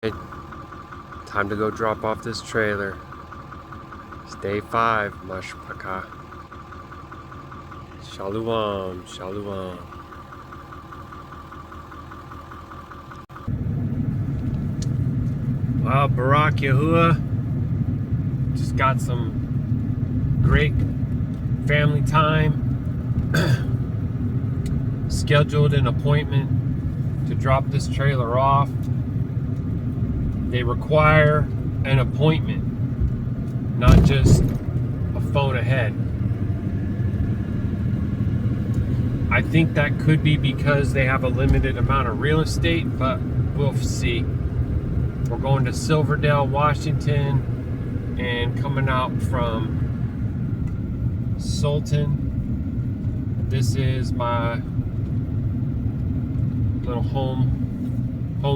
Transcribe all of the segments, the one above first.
Hey, time to go drop off this trailer. It's day 5, Mashpaka. Shalom, Shalom. Well, Baruk Yahuah just got some great family time. Scheduled an appointment to drop this trailer off. They require an appointment, not just a phone ahead. I think that could be because they have a limited amount of real estate, but we'll see. We're going to Silverdale, Washington, and coming out from Sultan. This is my little home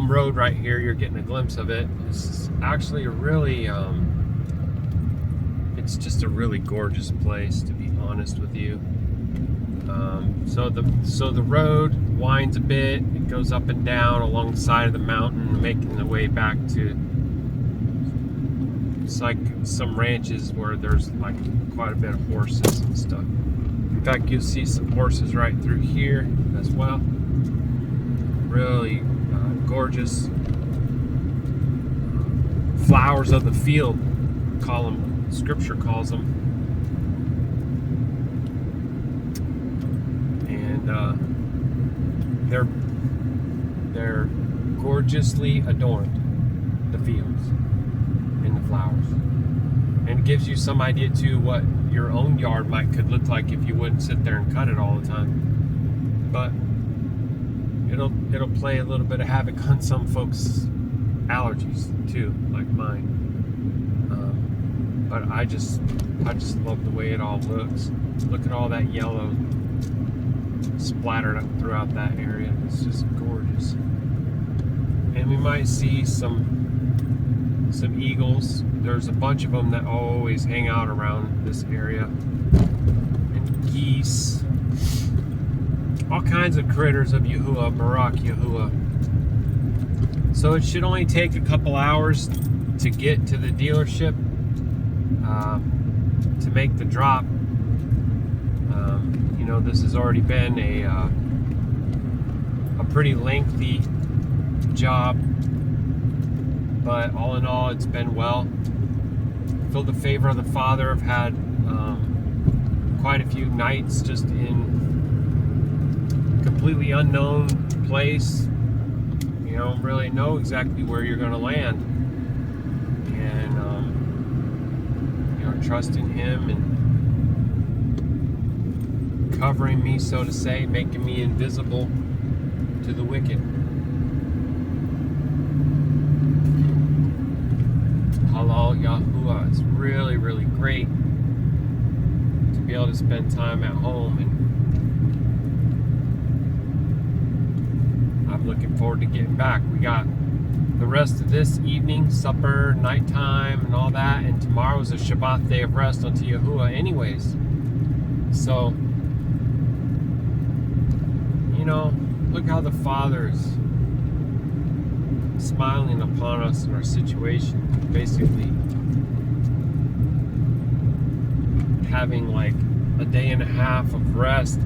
road right here. You're getting a glimpse of it. This is actually a really it's just a really gorgeous place, to be honest with you. So the road winds a bit. It goes up and down along the side of the mountain, making the way back to, it's like some ranches where there's like quite a bit of horses and stuff. In fact, you'll see some horses right through here as well. Really gorgeous flowers of the field, scripture calls them, and they're gorgeously adorned, the fields and the flowers, and it gives you some idea too what your own yard could look like if you wouldn't sit there and cut it all the time. But it'll play a little bit of havoc on some folks' allergies too, like mine. But I just love the way it all looks. Look at all that yellow splattered up throughout that area. It's just gorgeous. And we might see some eagles. There's a bunch of them that always hang out around this area, and geese. All kinds of critters of Yahuah, Baruk Yahuah. So it should only take a couple hours to get to the dealership to make the drop. You know, this has already been a pretty lengthy job, but all in all, it's been well. Feel the favor of the Father. I've had quite a few nights just in completely unknown place. You don't really know exactly where you're going to land, and you know, trusting Him and covering me, so to say, making me invisible to the wicked. Halal Yahuah. It's really, really great to be able to spend time at home, and I'm looking forward to getting back. We got the rest of this evening, supper, nighttime, and all that, and tomorrow's a Shabbat day of rest unto Yahuah anyways. So, you know, look how the Father's smiling upon us in our situation, basically having like a day and a half of rest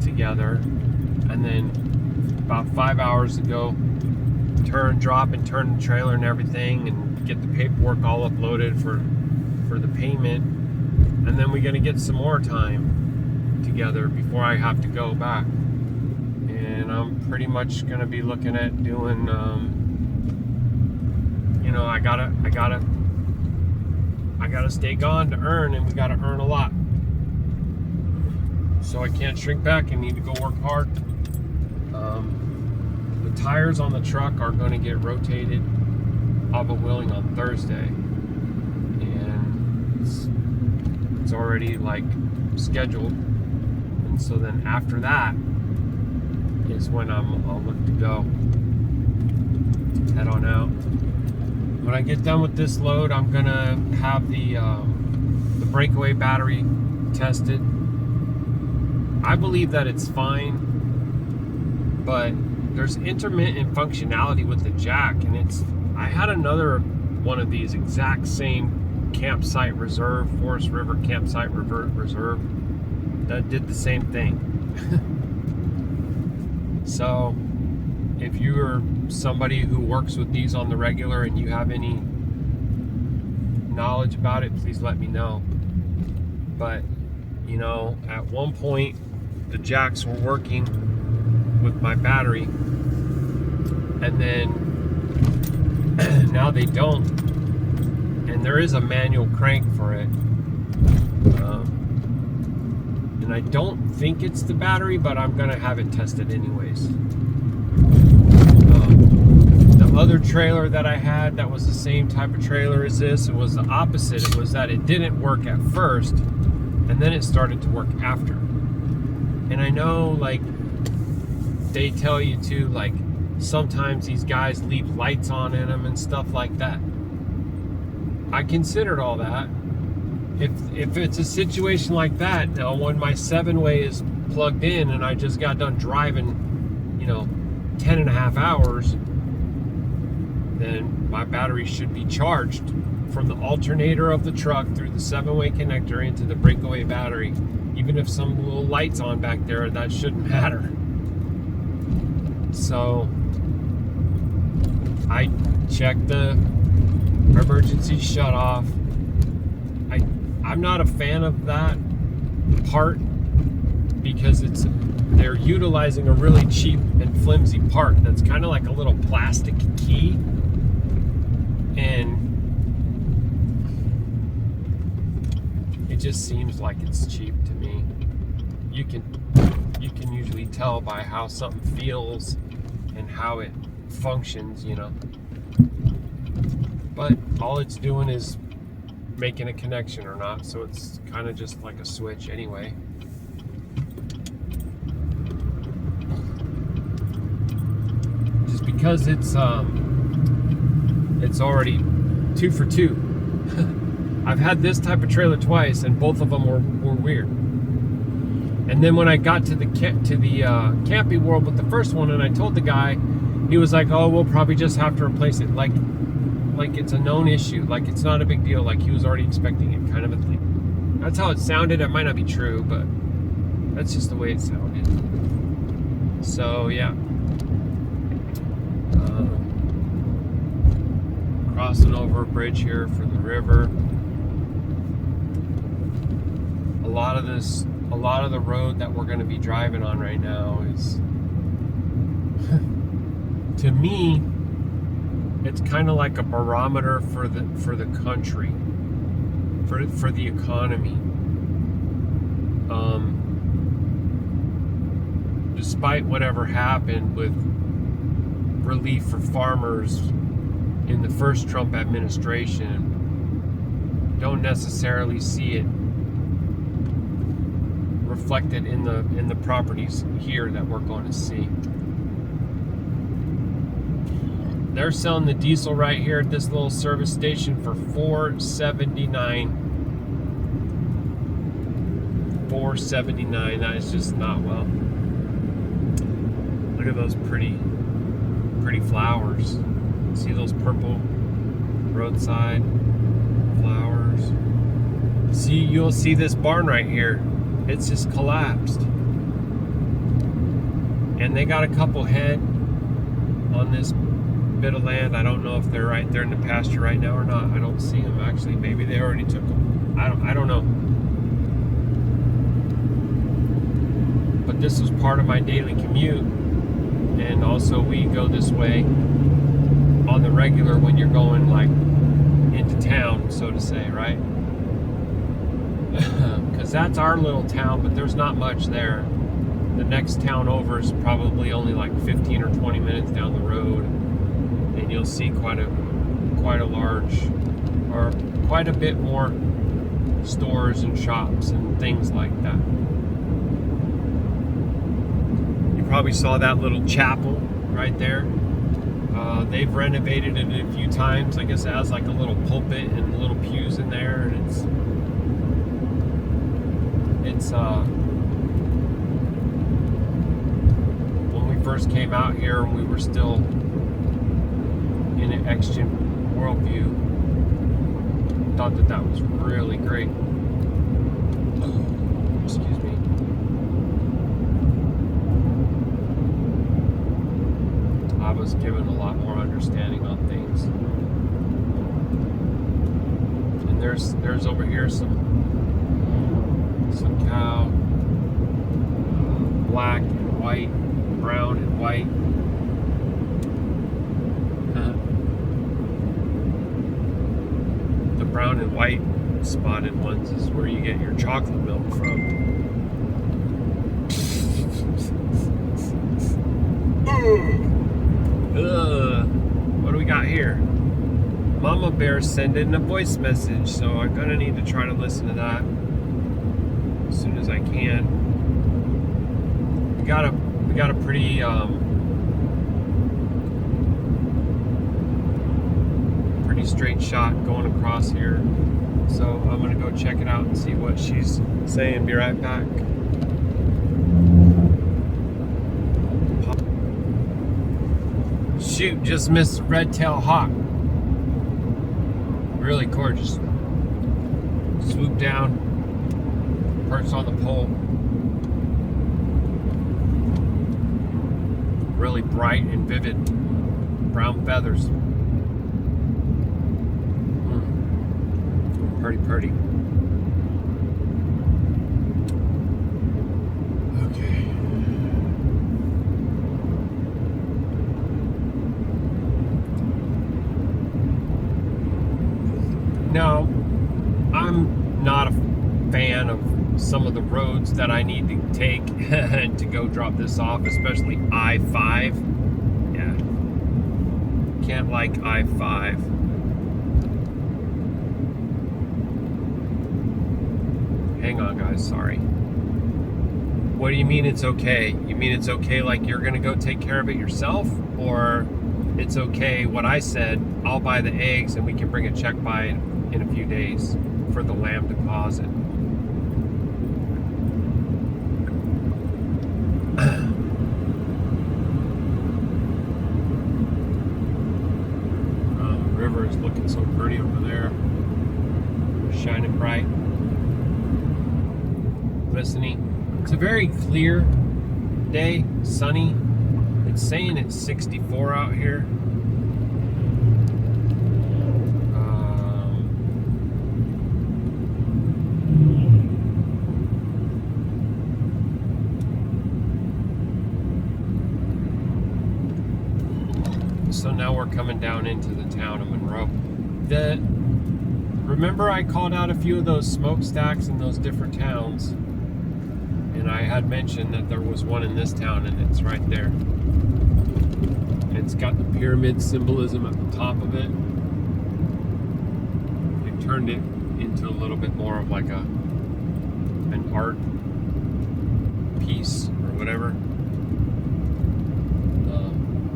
together, and then about 5 hours ago, drop and turn the trailer and everything, and get the paperwork all uploaded for the payment, and then we're gonna get some more time together before I have to go back. And I'm pretty much gonna be looking at doing, you know, I gotta stay gone to earn, and we gotta earn a lot. So I can't shrink back. I need to go work hard. The tires on the truck are going to get rotated, Abba willing, on Thursday, and it's already like scheduled. And so then after that is when I'll look to go head on out. When I get done with this load, I'm gonna have the breakaway battery tested. I believe that it's fine, but there's intermittent functionality with the jack, and I had another one of these exact same campsite reserve, Forest River campsite reserve, that did the same thing. So if you're somebody who works with these on the regular and you have any knowledge about it, please let me know. But you know, at one point the jacks were working with my battery, and then now they don't, and there is a manual crank for it, and I don't think it's the battery, but I'm gonna have it tested anyways. The other trailer that I had that was the same type of trailer as this, it was the opposite. It was that it didn't work at first and then it started to work after. And I know, like, they tell you to, like, sometimes these guys leave lights on in them and stuff like that. I considered all that. If it's a situation like that, when my 7-way is plugged in and I just got done driving, 10.5 hours, then my battery should be charged from the alternator of the truck through the 7-way connector into the breakaway battery. Even if some little light's on back there, that shouldn't matter. So I checked the emergency shut off. I'm not a fan of that part because they're utilizing a really cheap and flimsy part that's kind of like a little plastic key, and it just seems like it's cheap to me. You can usually tell by how something feels and how it functions, but all it's doing is making a connection or not, so it's kind of just like a switch anyway. Just because it's already 2 for 2. I've had this type of trailer twice and both of them were weird. And then when I got to the Campy World with the first one, and I told the guy, he was like, "Oh, we'll probably just have to replace it." Like it's a known issue, like it's not a big deal, like he was already expecting it, kind of a thing. That's how it sounded. It might not be true, but that's just the way it sounded. So yeah, crossing over a bridge here for the river. A lot of the road that we're going to be driving on right now is to me, it's kind of like a barometer for the country, for the economy. Despite whatever happened with relief for farmers in the first Trump administration, don't necessarily see it reflected in the properties here that we're going to see. They're selling the diesel right here at this little service station for $4.79. $4.79. That is just not well. Look at those pretty flowers. See those purple roadside flowers? See, you'll see this barn right here. It's just collapsed. And they got a couple head on this bit of land. I don't know if they're right there in the pasture right now or not. I don't see them actually. Maybe they already took them. I don't know. But this was part of my daily commute, and also we go this way on the regular when you're going like into town, so to say, right? Because that's our little town, but there's not much there. The next town over is probably only like 15 or 20 minutes down the road, and you'll see quite a large, or quite a bit more stores and shops and things like that. You probably saw that little chapel right there. They've renovated it a few times. I guess it has like a little pulpit and little pews in there, and it's when we first came out here and we were still in an extant worldview. Thought that was really great. Excuse me. I was given a lot more understanding on things. And there's over here some cow, black and white, brown and white. The brown and white spotted ones is where you get your chocolate milk from. What do we got here? Mama Bear sent in a voice message, so I'm gonna need to try to listen to that as soon as I can. We got a pretty pretty straight shot going across here, so I'm gonna go check it out and see what she's saying. Be right back. Shoot, just missed red-tailed hawk. Really gorgeous. Swoop down, perched on the pole. Really bright and vivid brown feathers. Pretty. Okay. Now, I'm not a fan of some of the roads that I need to take to go drop this off, especially I-5. Yeah. Can't like I-5. Hang on, guys, sorry. What do you mean it's okay? You mean it's okay like you're gonna go take care of it yourself? Or it's okay what I said, I'll buy the eggs and we can bring a check by in a few days for the lamb deposit? The river is looking so pretty over there. Shining bright. Listening. It's a very clear day, sunny. It's saying it's 64 out here. So now we're coming down into the town of Monroe. Remember I called out a few of those smokestacks in those different towns, and I had mentioned that there was one in this town, and it's right there. It's got the pyramid symbolism at the top of it. They turned it into a little bit more of like an art piece or whatever.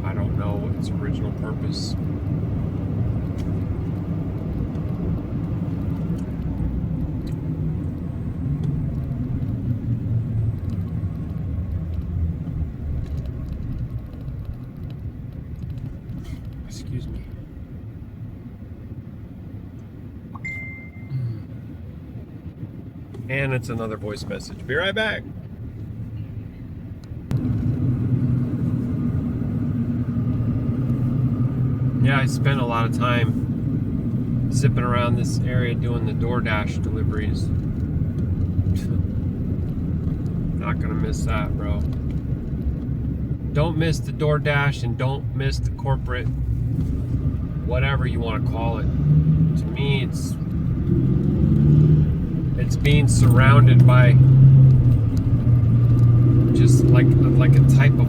I don't know its original purpose. Excuse me. And it's another voice message. Be right back. Yeah, I spent a lot of time zipping around this area doing the DoorDash deliveries. Not gonna miss that, bro. Don't miss the DoorDash and don't miss the corporate, whatever you want to call it. To me, it's being surrounded by just like a type of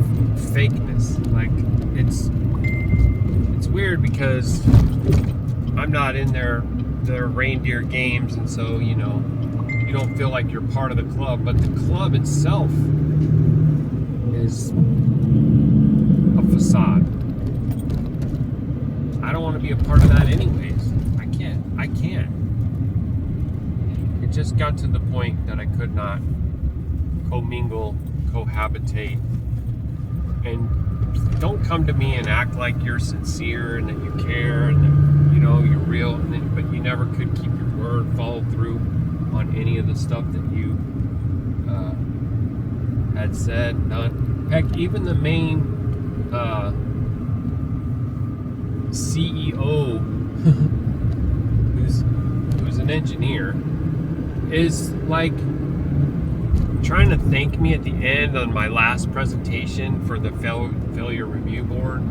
fakeness. Like it's weird because I'm not in their reindeer games, and so you don't feel like you're part of the club, but the club itself is a facade. I don't want to be a part of that anyways. I can't. It just got to the point that I could not commingle, cohabitate And don't come to me and act like you're sincere and that you care and that, you're real, but you never could keep your word, follow through on any of the stuff that you had said and done. Heck, even the main CEO, who's an engineer, is like trying to thank me at the end on my last presentation for the failure review board.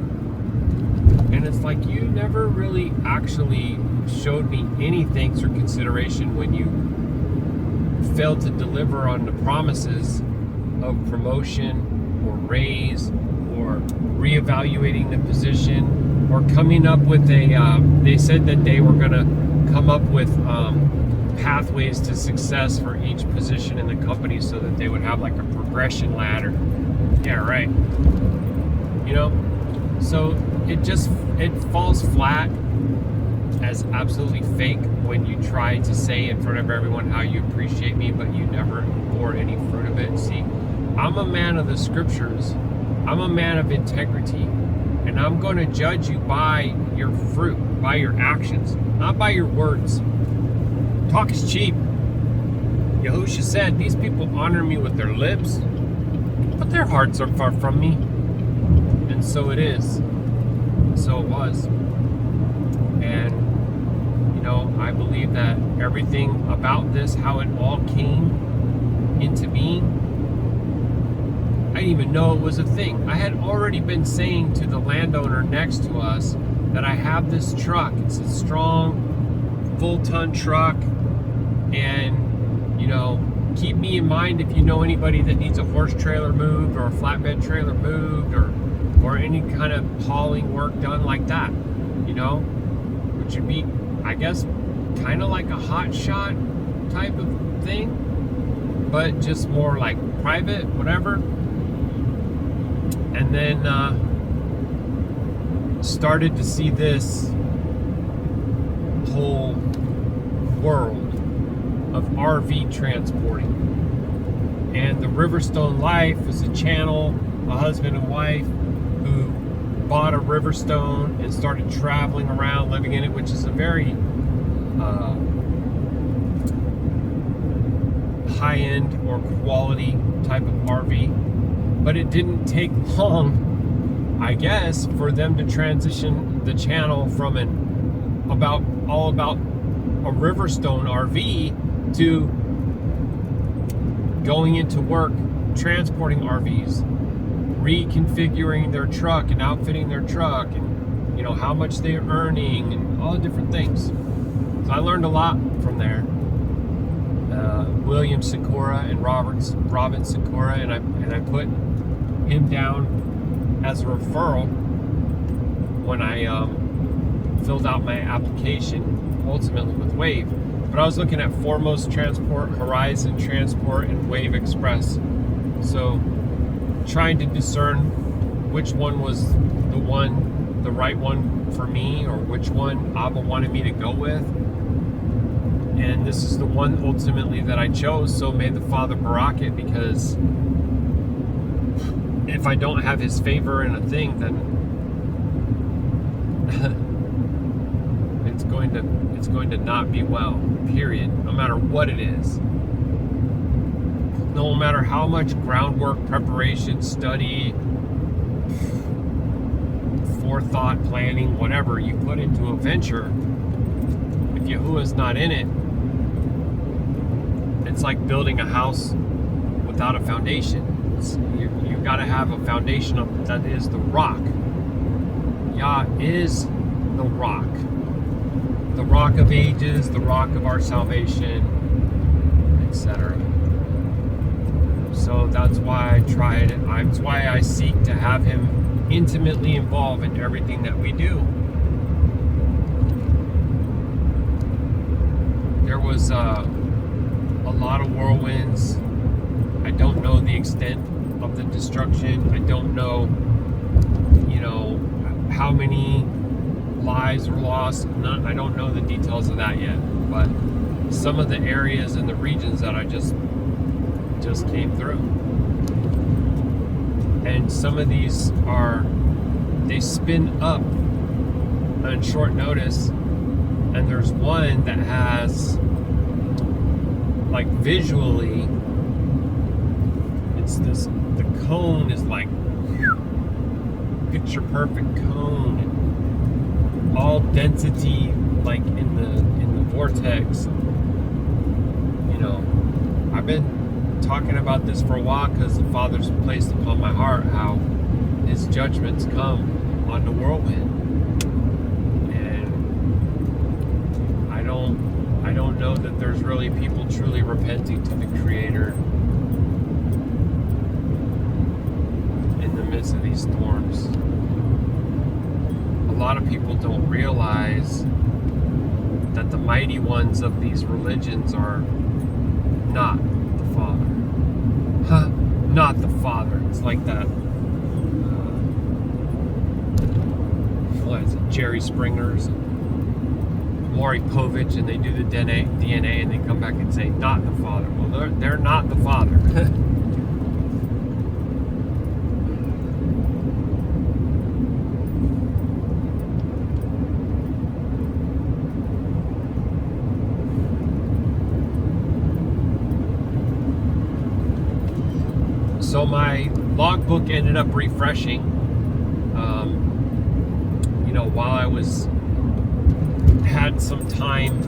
And it's like, you never really actually showed me any thanks or consideration when you failed to deliver on the promises of promotion or raise or reevaluating the position or coming up with they said that they were going to come up with pathways to success for each position in the company so that they would have like a progression ladder. Yeah, right. So it falls flat as absolutely fake when you try to say in front of everyone how you appreciate me, but you never bore any fruit of it. See, I'm a man of the scriptures. I'm a man of integrity, and I'm going to judge you by your fruit, by your actions, not by your words. Talk is cheap. Yahusha said, these people honor me with their lips, but their hearts are far from me. And so it is. So it was. And, I believe that everything about this, how it all came into being, I didn't even know it was a thing. I had already been saying to the landowner next to us that I have this truck. It's a strong, full-ton truck. And, keep me in mind if you know anybody that needs a horse trailer moved or a flatbed trailer moved or any kind of hauling work done like that, which would be, I guess, kind of like a hot shot type of thing, but just more like private, whatever. And then started to see this whole world of RV transporting. And the Riverstone Life is a channel, a husband and wife who bought a Riverstone and started traveling around, living in it, which is a very high-end or quality type of RV. But it didn't take long, I guess, for them to transition the channel from all about a Riverstone RV to going into work transporting RVs, reconfiguring their truck and outfitting their truck, and how much they're earning and all the different things. So I learned a lot from there. William Sikora and Robin Sikora, and I put him down as a referral when I filled out my application ultimately with Wave. But I was looking at Foremost Transport, Horizon Transport, and Wave Express. So trying to discern which one was the right one for me, or which one Abba wanted me to go with. And this is the one ultimately that I chose. So may the Father Baruk it, because if I don't have his favor in a thing, then it's going to not be well, period, no matter what it is. No matter how much groundwork, preparation, study, forethought, planning, whatever you put into a venture, if Yahuwah's not in it, it's like building a house without a foundation. You've got to have a foundation that is the rock. Yah is the rock of ages, the rock of our salvation, etc. So that's why I tried it. That's why I seek to have him intimately involved in everything that we do. There was a lot of whirlwinds. I don't know the extent of the destruction. I don't know, how many lives were lost. I don't know the details of that yet. But some of the areas and the regions that I just came through. And some of these they spin up on short notice, and there's one that has, like, visually, the cone is like picture perfect cone, all density, like in the vortex. You know, I've been talking about this for a while because the Father's placed upon my heart how His judgments come on the whirlwind, and I don't know that there's really people truly repenting to the Creator in the midst of these storms. A lot of people don't realize that the mighty ones of these religions are not the Father. Not the Father. It's like that. What is it? Jerry Springer's, Maury Povich, and they do the DNA, and they come back and say, not the Father. Well, they're not the Father. So my logbook ended up refreshing. While I had some time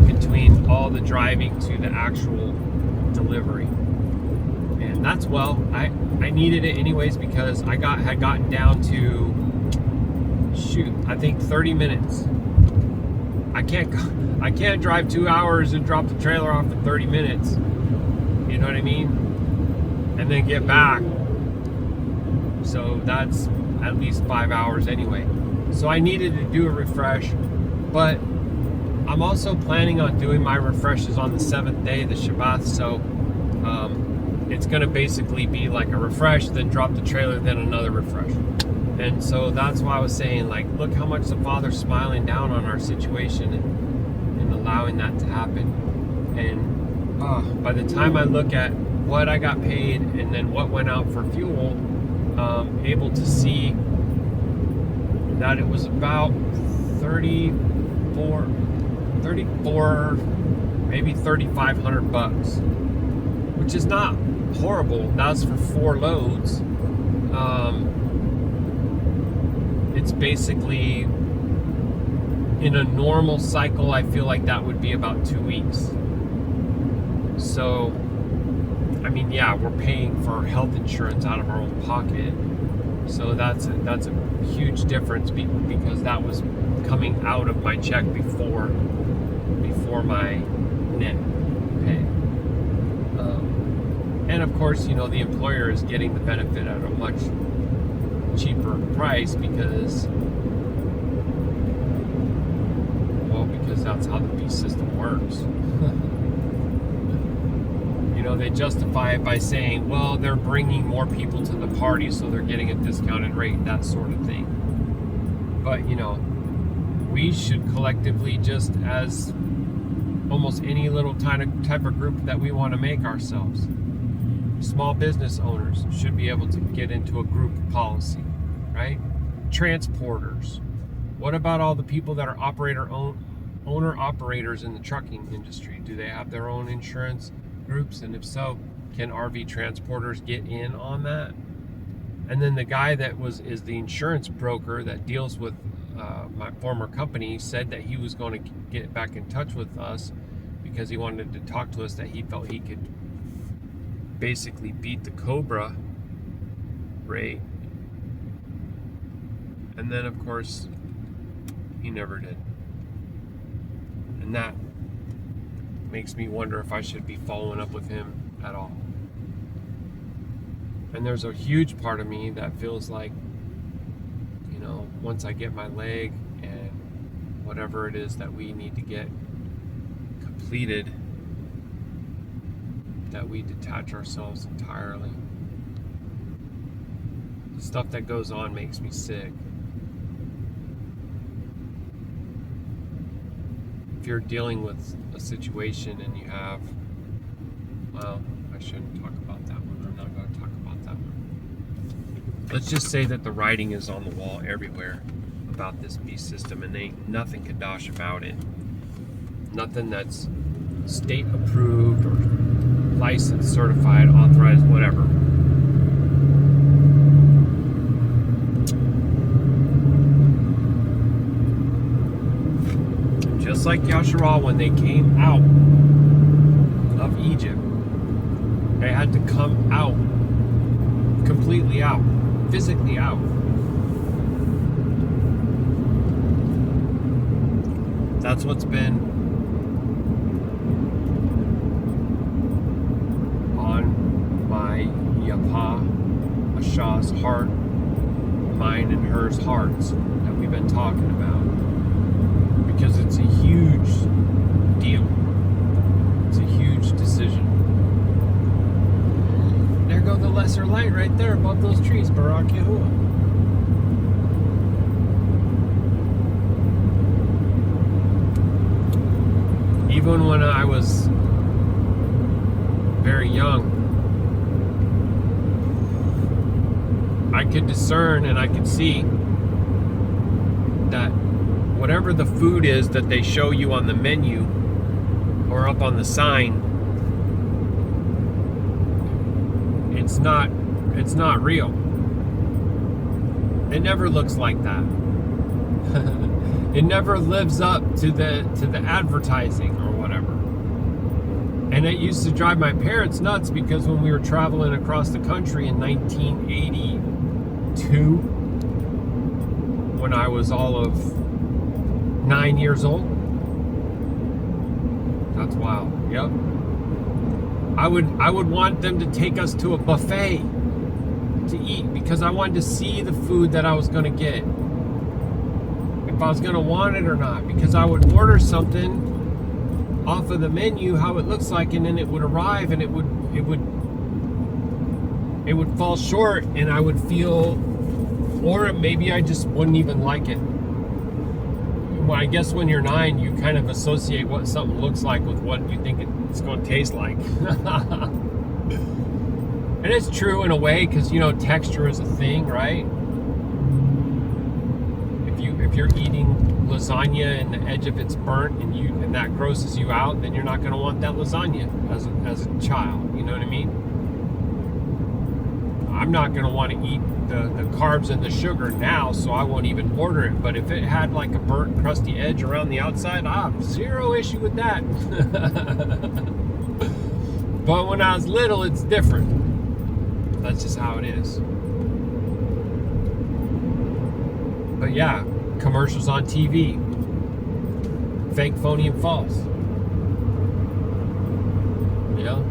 between all the driving to the actual delivery, and that's I needed it anyways, because I had gotten down to I think 30 minutes. I can't drive 2 hours and drop the trailer off in 30 minutes. You know what I mean? And then get back. So that's at least 5 hours anyway. So I needed to do a refresh, but I'm also planning on doing my refreshes on the 7th day, the Shabbat. So it's going to basically be like a refresh, then drop the trailer, then another refresh. And so that's why I was saying, like, look how much the Father's smiling down on our situation and allowing that to happen. And by the time I look at what I got paid and then what went out for fuel, able to see that it was about 34, maybe $3,500, which is not horrible. That's for 4 loads. It's basically, in a normal cycle, I feel like that would be about 2 weeks. So, I mean, yeah, we're paying for health insurance out of our own pocket. So that's a huge difference, because that was coming out of my check before my net pay. And of course, the employer is getting the benefit at a much cheaper price because that's how the beast system works. They justify it by saying, well, they're bringing more people to the party, so they're getting a discounted rate, that sort of thing. But, we should collectively, just as almost any little type of group that we want to make ourselves, small business owners should be able to get into a group policy, right? Transporters. What about all the people that are owner-operators in the trucking industry? Do they have their own insurance groups? And if so, can RV transporters get in on that? And then the guy that is the insurance broker that deals with my former company said that he was going to get back in touch with us because he wanted to talk to us, that he felt he could basically beat the Cobra rate. And then of course he never did. And that makes me wonder if I should be following up with him at all. And there's a huge part of me that feels like, once I get my leg and whatever it is that we need to get completed, that we detach ourselves entirely. The stuff that goes on makes me sick. If you're dealing with a situation and you have, well, I shouldn't talk about that one. I'm not going to talk about that one. let's just say that the writing is on the wall everywhere about this beast system, and ain't nothing Qadash about it. Nothing that's state approved or licensed, certified, authorized, whatever. Just like Yashar'Al, when they came out of Egypt, they had to come out, completely out, physically out. That's what's been on my Yapa Ashah's heart, mine and hers hearts that we've been talking about. Because it's a huge deal. It's a huge decision. There go the lesser light right there above those trees, Baruk Yahuah. Even when I was very young, I could discern and I could see that whatever the food is that they show you on the menu or up on the sign, it's not real. It never looks like that. It never lives up to the advertising or whatever. And it used to drive my parents nuts, because when we were traveling across the country in 1982, when I was all of 9 years old. That's wild. Yep. I would want them to take us to a buffet to eat, because I wanted to see the food that I was going to get, if I was going to want it or not, because I would order something off of the menu, how it looks like, and then it would arrive and it would fall short, and I would feel, or maybe I just wouldn't even like it. Well, I guess when you're 9, you kind of associate what something looks like with what you think it's going to taste like. And it's true in a way, because, you know, texture is a thing, right? If you're eating lasagna and the edge of it's burnt and that grosses you out, then you're not going to want that lasagna as a child. You know what I mean? I'm not going to want to eat the carbs and the sugar now, so I won't even order it. But if it had like a burnt, crusty edge around the outside, I have zero issue with that. But when I was little, it's different. That's just how it is. But yeah, commercials on TV. Fake, phony, and false. Yeah.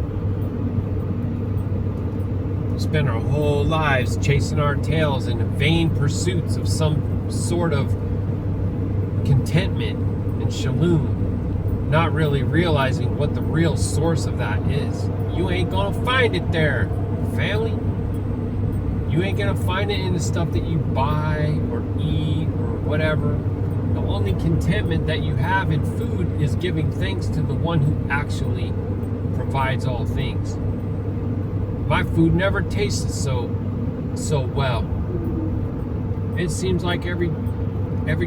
Spend our whole lives chasing our tails in vain pursuits of some sort of contentment and shalom, not really realizing what the real source of that is. You ain't gonna find it there, family. You ain't gonna find it in the stuff that you buy or eat or whatever. The only contentment that you have in food is giving thanks to the one who actually provides all things. My food never tasted so well. It seems like every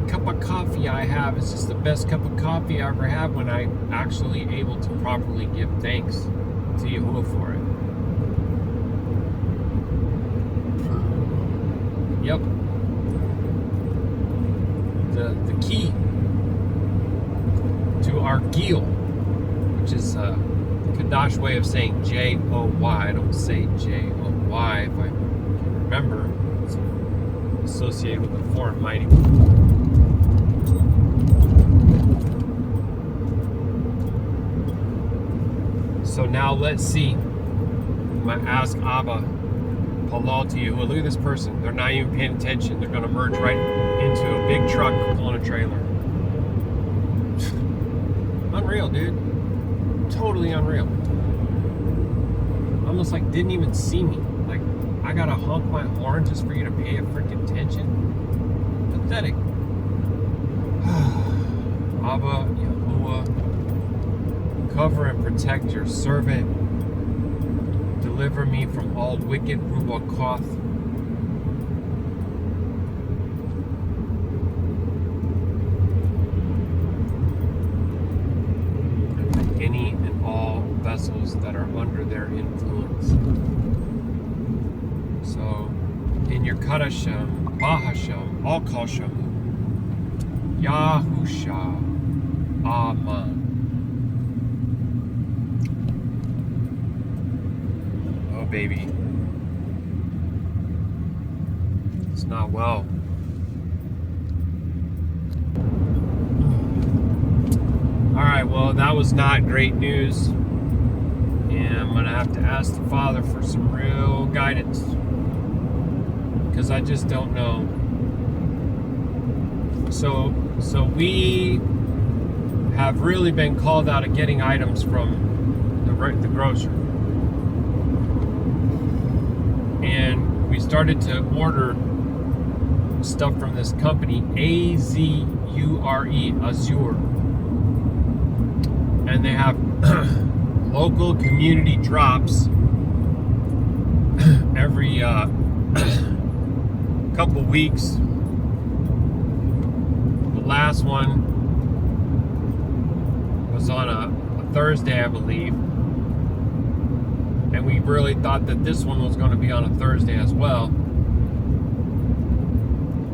cup of coffee I have is just the best cup of coffee I ever had, when I'm actually able to properly give thanks to Yahuwah for it. Yep. The key to our gil, which is Qadash way of saying J-O-Y. I don't say J-O-Y if I can remember. It's associated with the foreign mighty one. So now let's see. I'm going to ask Abba, Palal to Yahuwah. Look at this person. They're not even paying attention. They're going to merge right into a big truck pulling a trailer. Unreal, dude. Totally unreal. Almost like didn't even see me. Like, I gotta honk my horn just for you to pay a freaking attention? Pathetic. Abba, Yahuwah, cover and protect your servant. Deliver me from all wicked Ruach Ha'Qadash. vessels that are under their influence. So, in your Qadashayam, Bahasham, Al-Kasham, Yahusha, Amen. Oh, baby. It's not well. Alright, well, that was not great news. And I'm going to have to ask the Father for some real guidance. Because I just don't know. So we have really been called out of getting items from the grocer. And we started to order stuff from this company, Azure, Azure. And they have local community drops every couple weeks. The last one was on a Thursday, I believe. And we really thought that this one was going to be on a Thursday as well.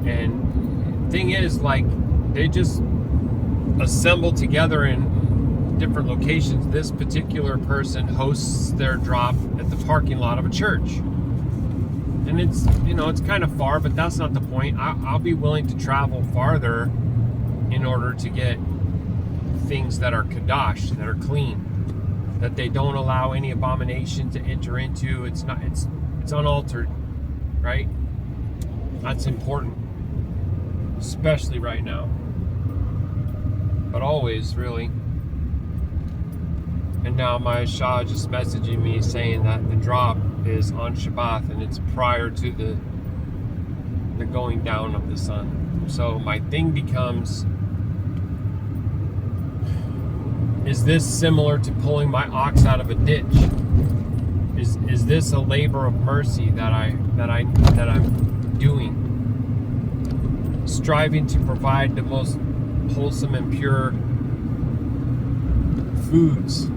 And thing is, like, they just assemble together in different locations. This particular person hosts their drop at the parking lot of a church. And it's, it's kind of far, but that's not the point. I'll be willing to travel farther in order to get things that are Qadash, that are clean, that they don't allow any abomination to enter into. It's unaltered, right? That's important, especially right now, but always, really. And now my Shah just messaging me saying that the drop is on Shabbat and it's prior to the going down of the sun. So my thing becomes, is this similar to pulling my ox out of a ditch? Is this a labor of mercy that I'm doing? Striving to provide the most wholesome and pure foods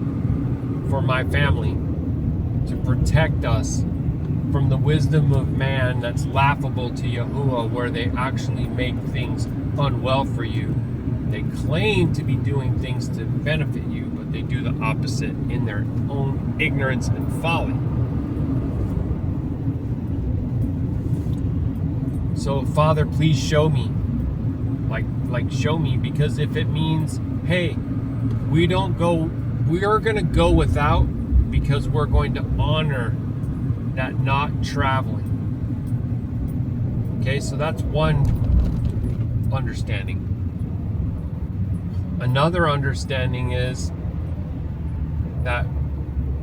for my family, to protect us from the wisdom of man that's laughable to Yahuah, where they actually make things unwell for you. They claim to be doing things to benefit you, but they do the opposite in their own ignorance and folly. So, Father, please show me. Like show me, because if it means, hey, we are going to go without because we're going to honor that not traveling. Okay, so that's one understanding. Another understanding is that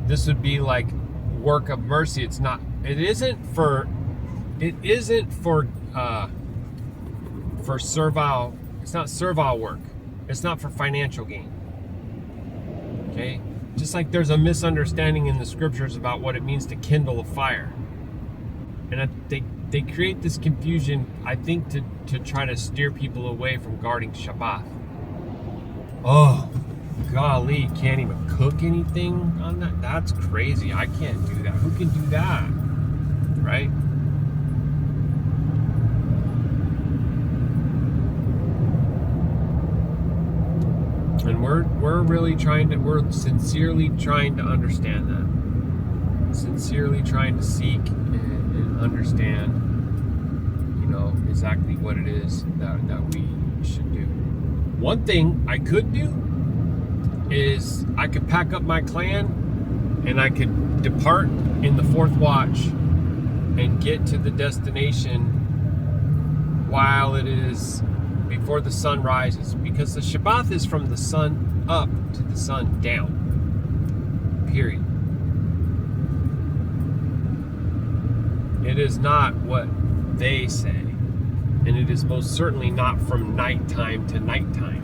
this would be like work of mercy. It isn't for servile. It's not servile work. It's not for financial gain. Okay? Just like there's a misunderstanding in the scriptures about what it means to kindle a fire. And they create this confusion, I think, to try to steer people away from guarding Shabbat. Oh, golly, can't even cook anything on that? That's crazy. I can't do that. Who can do that? Right? And we're sincerely trying to understand that. Sincerely trying to seek and understand, exactly what it is that we should do. One thing I could do is I could pack up my clan and I could depart in the fourth watch and get to the destination while it is before the sun rises, because the Shabbat is from the sun up to the sun down, period. It is not what they say, and it is most certainly not from nighttime to nighttime.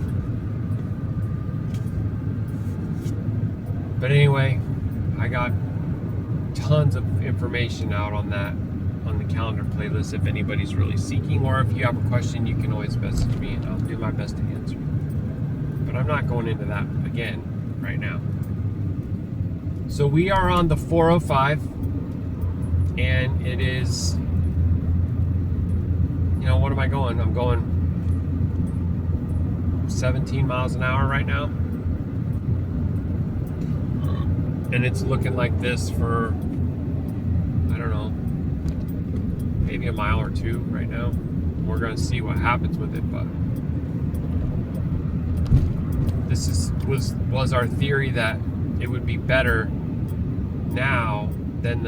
But anyway, I got tons of information out on that on the calendar playlist if anybody's really seeking, or if you have a question, you can always message me and I'll do my best to answer. But I'm not going into that again right now. So we are on the 405, and it is, what am I going? I'm going 17 miles an hour right now. And it's looking like this for, I don't know, maybe a mile or two right now. We're going to see what happens with it, but this was our theory that it would be better now than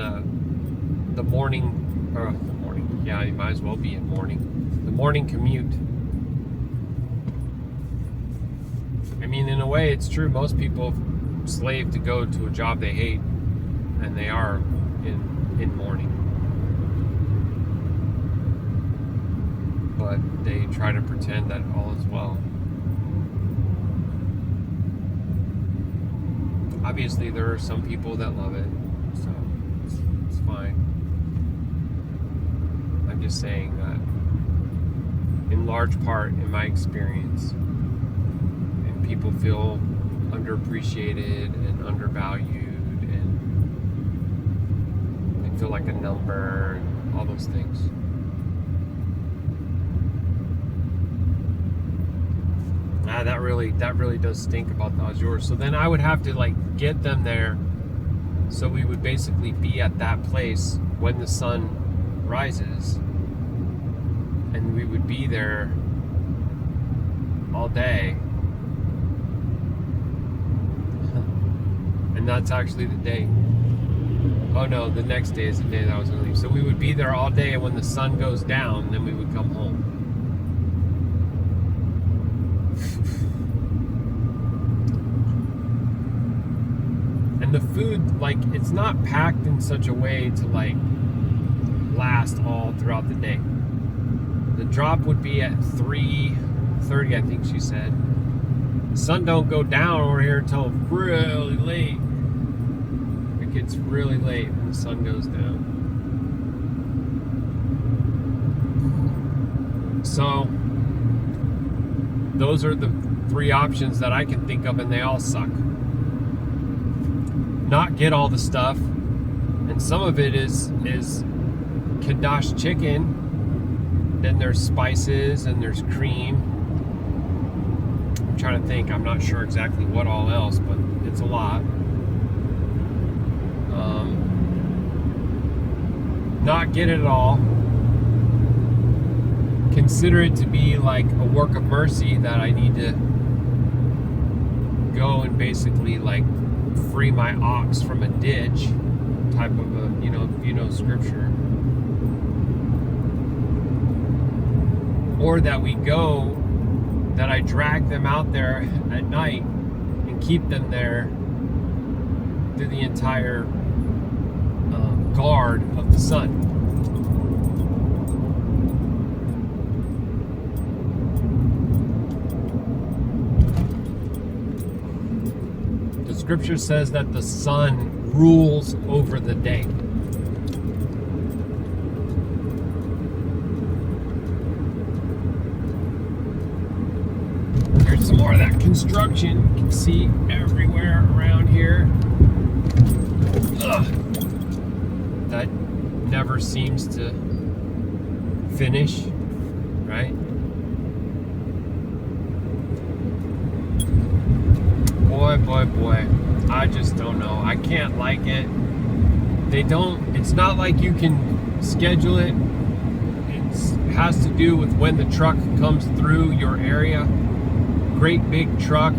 the morning, yeah, you might as well be in morning. The morning commute. I mean, in a way, it's true. Most people slave to go to a job they hate, and they are in morning. But they try to pretend that all is well. Obviously, there are some people that love it, so it's fine. I'm just saying that, in large part, in my experience, and people feel underappreciated and undervalued, and they feel like a number, and all those things. That really does stink about the Azure. So then I would have to get them there, so we would basically be at that place when the sun rises, and we would be there all day. And that's actually the day. Oh no, the next day is the day that I was going to leave. So we would be there all day, and when the sun goes down, then we would come home. And the food, it's not packed in such a way to last all throughout the day. The drop would be at 3:30, I think she said. The sun don't go down over here until really late. It gets really late when the sun goes down. So those are the three options that I can think of, and they all suck. Not get all the stuff, and some of it is Qadash chicken. Then there's spices, and there's cream. I'm trying to think. I'm not sure exactly what all else, but it's a lot. Not get it at all. Consider it to be like a work of mercy that I need to go and basically free my ox from a ditch, type of a, scripture. Or that we go, that I drag them out there at night and keep them there through the entire guard of the sun. The scripture says that the sun rules over the day. Here's some more of that construction. You can see everywhere around here. Ugh. That never seems to finish, right? Boy, I just don't know. I can't like it. It's not like you can schedule it. It has to do with when the truck comes through your area. Great big truck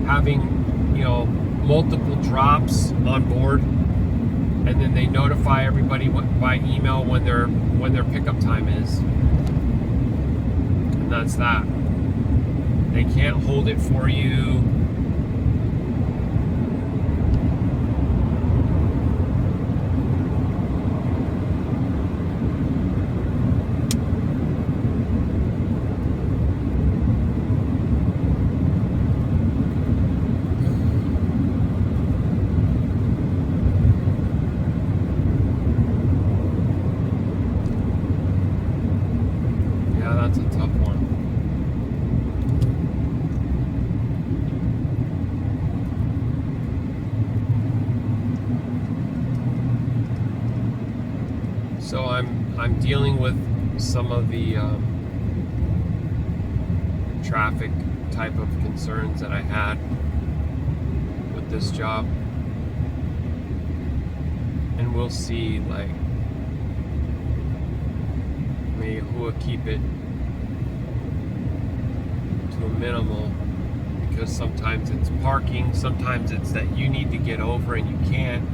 having, multiple drops on board. And then they notify everybody by email when their pickup time is. And that's that. They can't hold it for you. So I'm dealing with some of the traffic type of concerns that I had with this job, and we'll see. Like, may Yahuah keep it to a minimal, because sometimes it's parking, sometimes it's that you need to get over and you can't,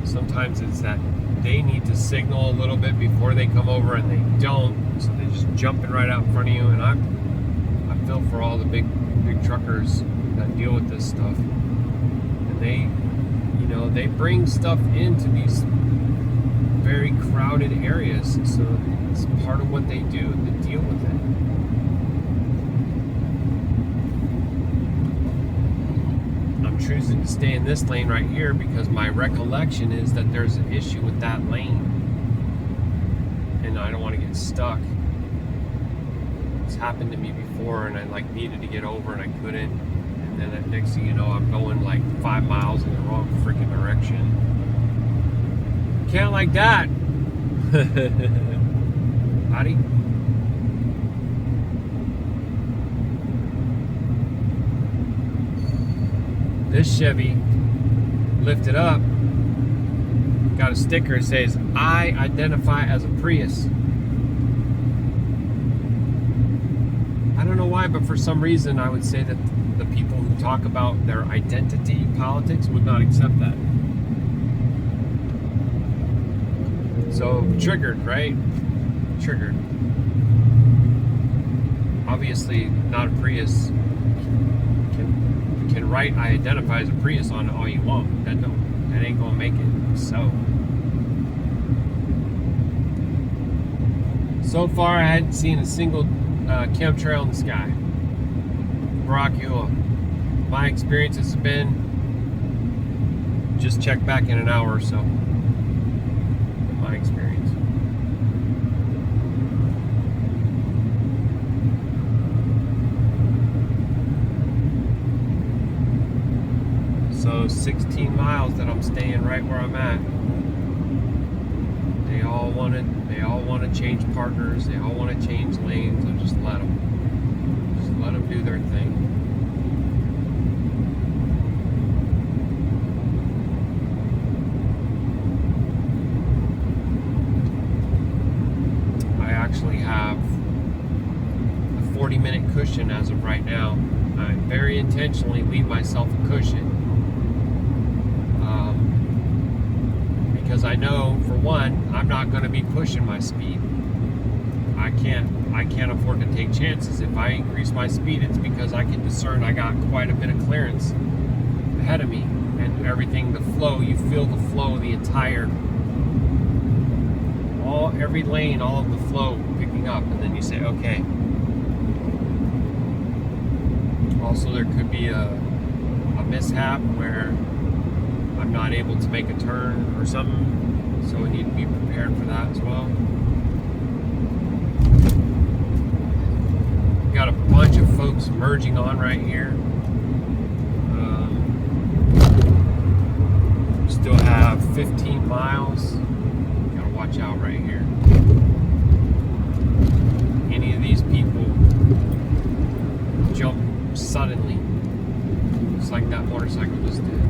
sometimes it's that they need to signal a little bit before they come over and they don't, so they're just jumping right out in front of you. And I feel for all the big truckers that deal with this stuff, and they bring stuff into these very crowded areas, so it's part of what they do to deal with it. I'm choosing to stay in this lane right here because my recollection is that there's an issue with that lane, and I don't want to get stuck. It's happened to me before, and I needed to get over and I couldn't, and then the next thing you know, I'm going 5 miles in the wrong freaking direction. Can't like that. Howdy. This Chevy lifted up, got a sticker that says, "I identify as a Prius." I don't know why, but for some reason I would say that the people who talk about their identity politics would not accept that. So, triggered, right? Triggered. Obviously, not a Prius. Can write "I identify as a Prius" on all you want. That ain't gonna make it. So far, I hadn't seen a single chemtrail in the sky. Baruk Atah Yahuah. My experience has been, just check back in an hour or so. My experience. So 16 miles that I'm staying right where I'm at. They all want to change partners. They all want to change lanes. I just let them. Just let them do their thing. I actually have a 40-minute cushion as of right now. I very intentionally leave myself a cushion. Because I know, for one, I'm not going to be pushing my speed. I can't afford to take chances. If I increase my speed, it's because I can discern I got quite a bit of clearance ahead of me, and everything, the flow, you feel the flow, the entire, every lane, all of the flow picking up, and then you say, okay. Also, there could be a mishap where I'm not able to make a turn or something, so I need to be prepared for that as well. Got a bunch of folks merging on right here. Still have 15 miles. Gotta watch out right here. Any of these people jump suddenly, just like that motorcycle just did.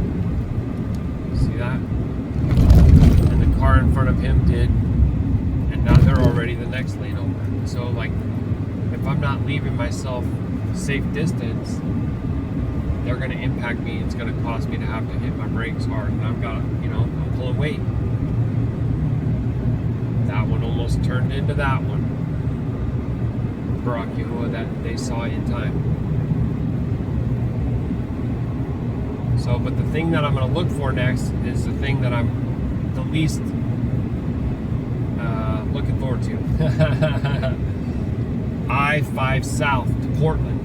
See that? And the car in front of him did, and now they're already the next lane over. So if I'm not leaving myself safe distance, they're going to impact me. It's going to cause me to have to hit my brakes hard, and I've got to, I'm pulling weight. That one almost turned into that one. Baruk Yahuah, that they saw in time. So, but the thing that I'm going to look for next is the thing that I'm the least looking forward to. I-5 south to Portland,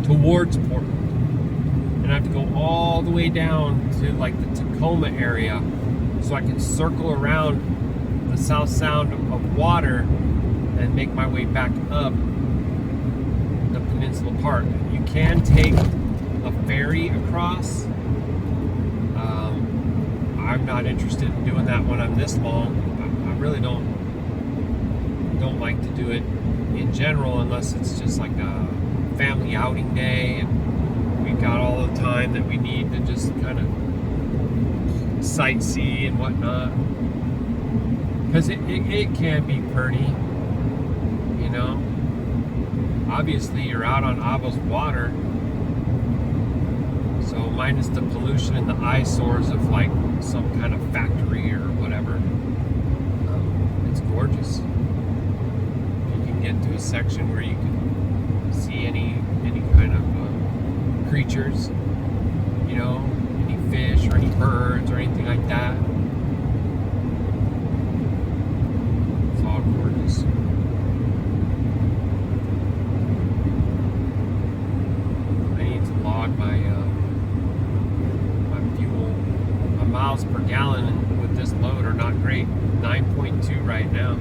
towards Portland. And I have to go all the way down to the Tacoma area so I can circle around the South Sound of water and make my way back up the peninsula part. You can take a ferry across. I'm not interested in doing that when I'm this long. I really don't don't like to do it in general unless it's just like a family outing day and we've got all the time that we need to just kind of sightsee and whatnot. Because it can be pretty, you know. Obviously, you're out on Abba's water, so minus the pollution and the eyesores of like some kind of factory or whatever, it's gorgeous. You can get to a section where you can see any kind of creatures, you know, any fish or any birds or anything like that. It's all gorgeous. I need to log my fuel. My miles per gallon with this load are not great. 9.2 right now.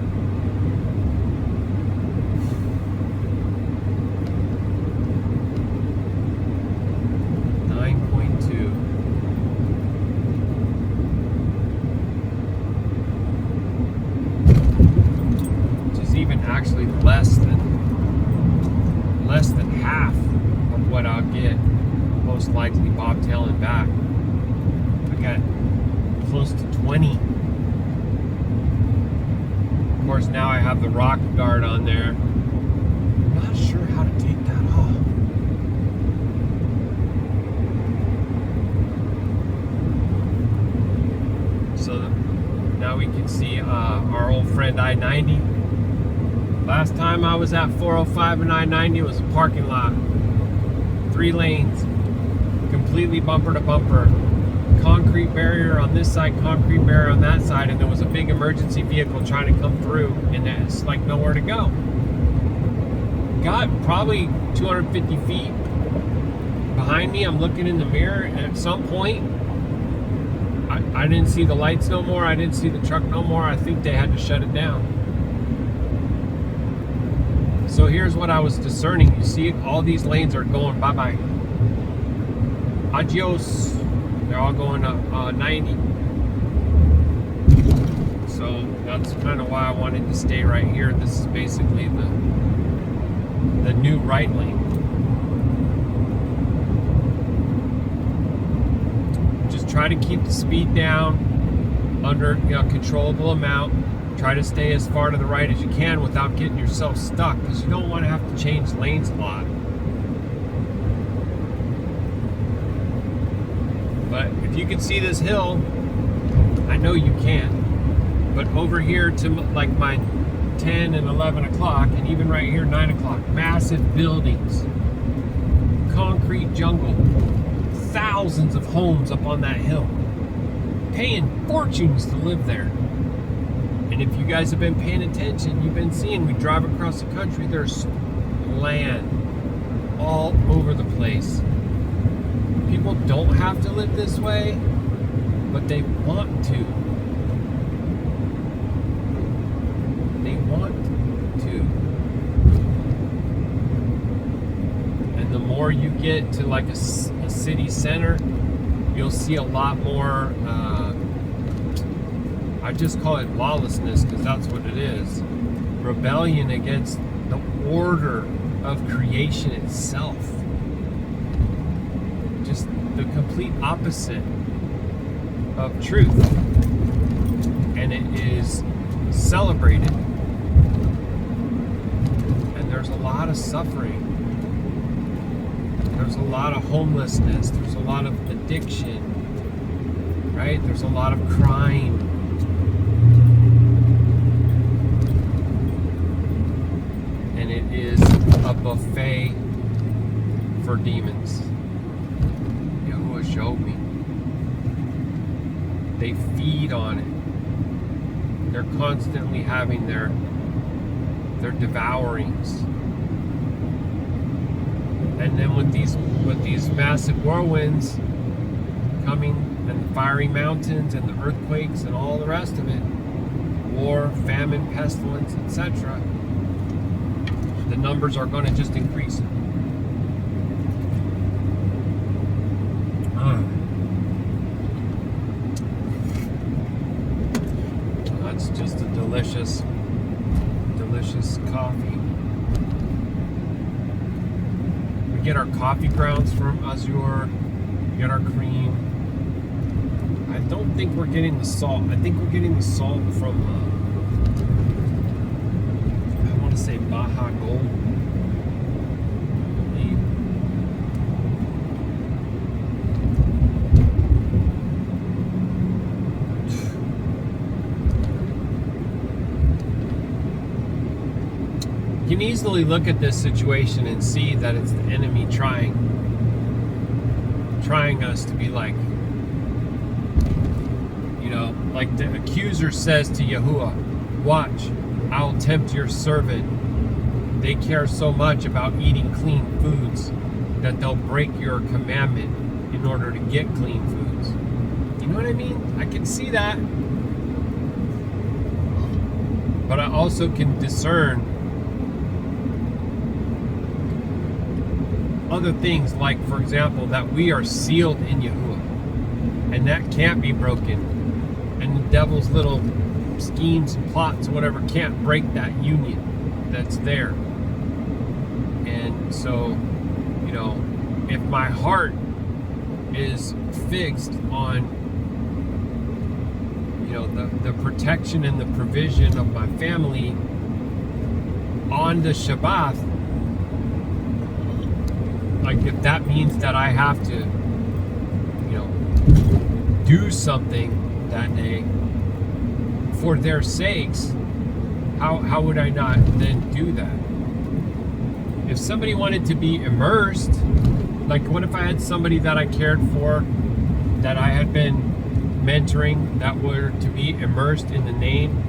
Actually less than half of what I'll get most likely bobtailing back. I got close to 20. Of course, now I have the rock guard on there. I'm not sure how to take that off. So now we can see our old friend I-90. Last time I was at 405 and I-90, it was a parking lot. 3 lanes, completely bumper to bumper. Concrete barrier on this side, concrete barrier on that side, and there was a big emergency vehicle trying to come through, and it's like nowhere to go. Got probably 250 feet behind me. I'm looking in the mirror, and at some point, I didn't see the lights no more. I didn't see the truck no more. I think they had to shut it down. So here's what I was discerning. You see, all these lanes are going bye-bye. Adios. They're all going up 90. So that's kind of why I wanted to stay right here. This is basically the new right lane. Just try to keep the speed down under a controllable amount. Try to stay as far to the right as you can without getting yourself stuck, because you don't want to have to change lanes a lot. But if you can see this hill, I know you can. But over here to like my 10 and 11 o'clock, and even right here 9 o'clock, massive buildings, concrete jungle, thousands of homes up on that hill, paying fortunes to live there. And if you guys have been paying attention, you've been seeing, we drive across the country, there's land all over the place. People don't have to live this way, but they want to. They want to. And the more you get to like a city center, you'll see a lot more, I just call it lawlessness because that's what it is. Rebellion against the order of creation itself. Just the complete opposite of truth. And it is celebrated. And there's a lot of suffering. There's a lot of homelessness. There's a lot of addiction. Right? There's a lot of crime. And it is a buffet for demons. Yahuah showed me. They feed on it. They're constantly having their devourings. And then with these massive whirlwinds coming, and the fiery mountains and the earthquakes and all the rest of it, war, famine, pestilence, etc., the numbers are going to just increase. That's just a delicious coffee grounds from Azure. We got our cream. I don't think we're getting the salt. I think we're getting the salt from, I want to say Baja Gold. You can easily look at this situation and see that it's the enemy trying us to be like, you know, like the accuser says to Yahuah, watch, I'll tempt your servant. They care so much about eating clean foods that they'll break your commandment in order to get clean foods. You know what I mean? I can see that. But I also can discern other things, like, for example, that we are sealed in Yahuah, and that can't be broken, and the devil's little schemes and plots or whatever can't break that union that's there. And so, you know, if my heart is fixed on, you know, the protection and the provision of my family on the Shabbat, like, if that means that I have to, you know, do something that day for their sakes, how would I not then do that? If somebody wanted to be immersed, like, what if I had somebody that I cared for, that I had been mentoring, that were to be immersed in the name,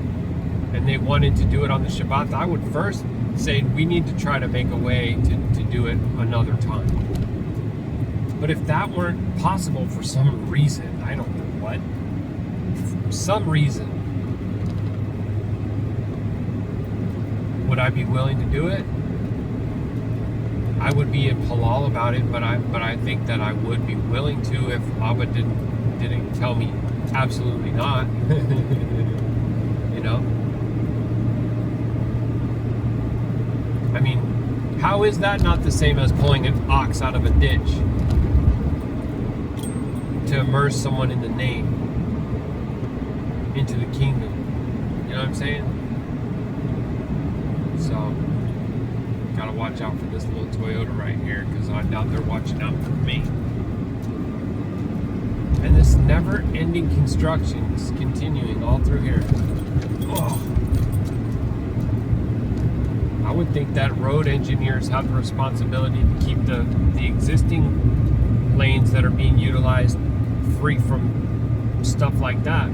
and they wanted to do it on the Shabbat, I would first say we need to try to make a way to do it another time. But if that weren't possible for some reason, I don't know what, for some reason, would I be willing to do it? I would be in halal about it, but I think that I would be willing to if Abba didn't tell me absolutely not. You know? I mean, how is that not the same as pulling an ox out of a ditch to immerse someone in the name into the kingdom? You know what I'm saying? So, gotta watch out for this little Toyota right here, because I doubt they're watching out for me. And this never-ending construction is continuing all through here. Oh. I would think that road engineers have the responsibility to keep the existing lanes that are being utilized free from stuff like that.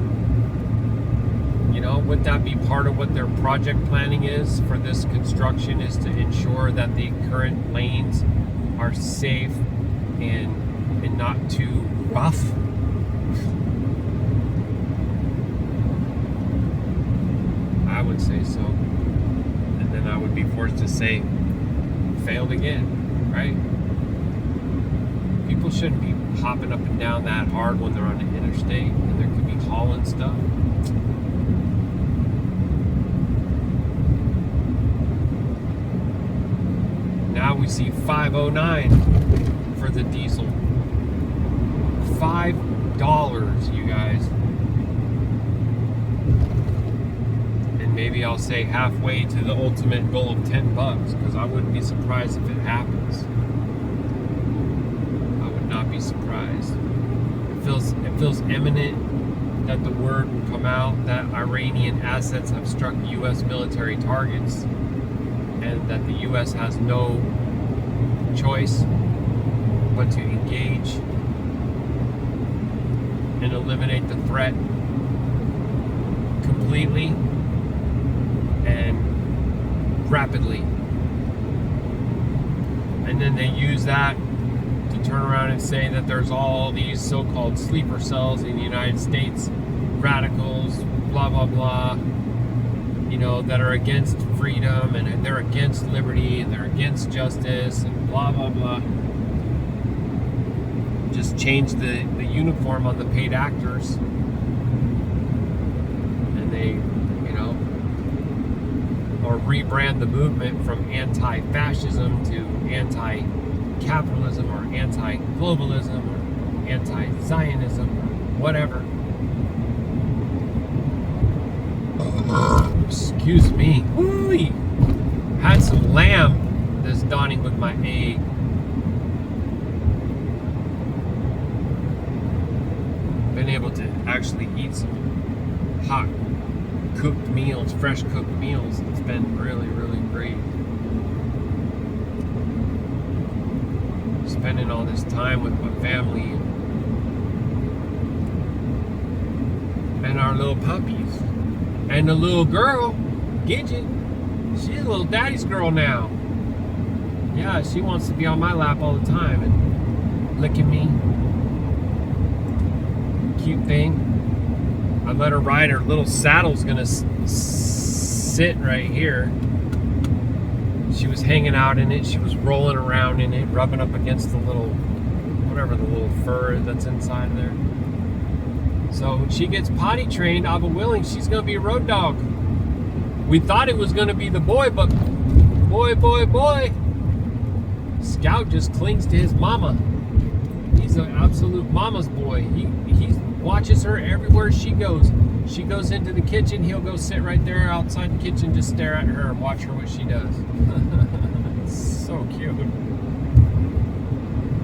You know, would that be part of what their project planning is for this construction, is to ensure that the current lanes are safe and not too rough? I would say so. Then I would be forced to say, failed again, right? People shouldn't be hopping up and down that hard when they're on the interstate, and there could be hauling stuff. Now we see $5.09 for the diesel. $5, you guys. Maybe I'll say halfway to the ultimate goal of $10, because I wouldn't be surprised if it happens. I would not be surprised. It feels imminent that the word will come out that Iranian assets have struck U.S. military targets, and that the U.S. has no choice but to engage and eliminate the threat completely and rapidly. And then they use that to turn around and say that there's all these so-called sleeper cells in the United States, radicals, blah blah blah, you know, that are against freedom, and they're against liberty, and they're against justice, and blah blah blah. Just change the uniform on the paid actors, and they, you know, or rebrand the movement from anti-fascism to anti-capitalism or anti-globalism or anti-Zionism or whatever. Excuse me. Woo-wee. Had some lamb this dawning with my egg. Been able to actually eat some hot cooked meals, fresh cooked meals. It's been really, really great. Spending all this time with my family and our little puppies. And the little girl, Gidget, she's a little daddy's girl now. Yeah, she wants to be on my lap all the time and licking me. Cute thing. I let her ride. Her little saddle's gonna sit right here. She was hanging out in it. She was rolling around in it, rubbing up against the little, whatever the little fur that's inside there. So when she gets potty trained, I'll be willing, she's gonna be a road dog. We thought it was gonna be the boy, but boy, Scout just clings to his mama. He's an absolute mama's boy. He watches her everywhere she goes. She goes into the kitchen, he'll go sit right there outside the kitchen, just stare at her and watch her what she does. So cute.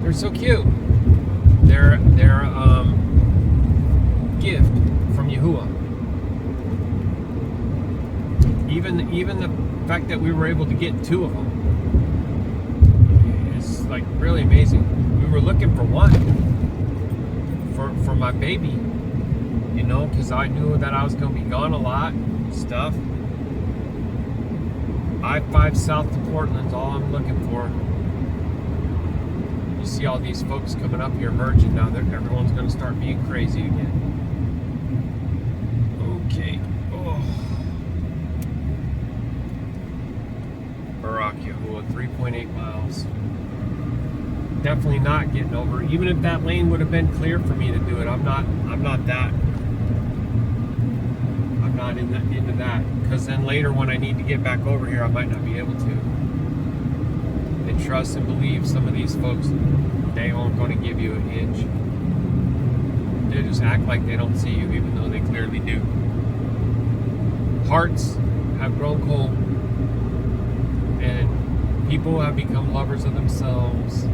They're so cute. They're gift from Yahuah. Even the fact that we were able to get 2 of them is like really amazing. We were looking for one for my baby, you know, because I knew that I was going to be gone a lot and stuff. I-5 south to Portland's all I'm looking for. You see all these folks coming up here merging now. Everyone's going to start being crazy again. Okay. Oh. Baruk Atah Yahuah, 3.8 miles. Definitely not getting over. Even if that lane would have been clear for me to do it, I'm not into that. Because then later when I need to get back over here, I might not be able to. And trust and believe some of these folks, they aren't going to give you an inch. They just act like they don't see you, even though they clearly do. Hearts have grown cold, and people have become lovers of themselves,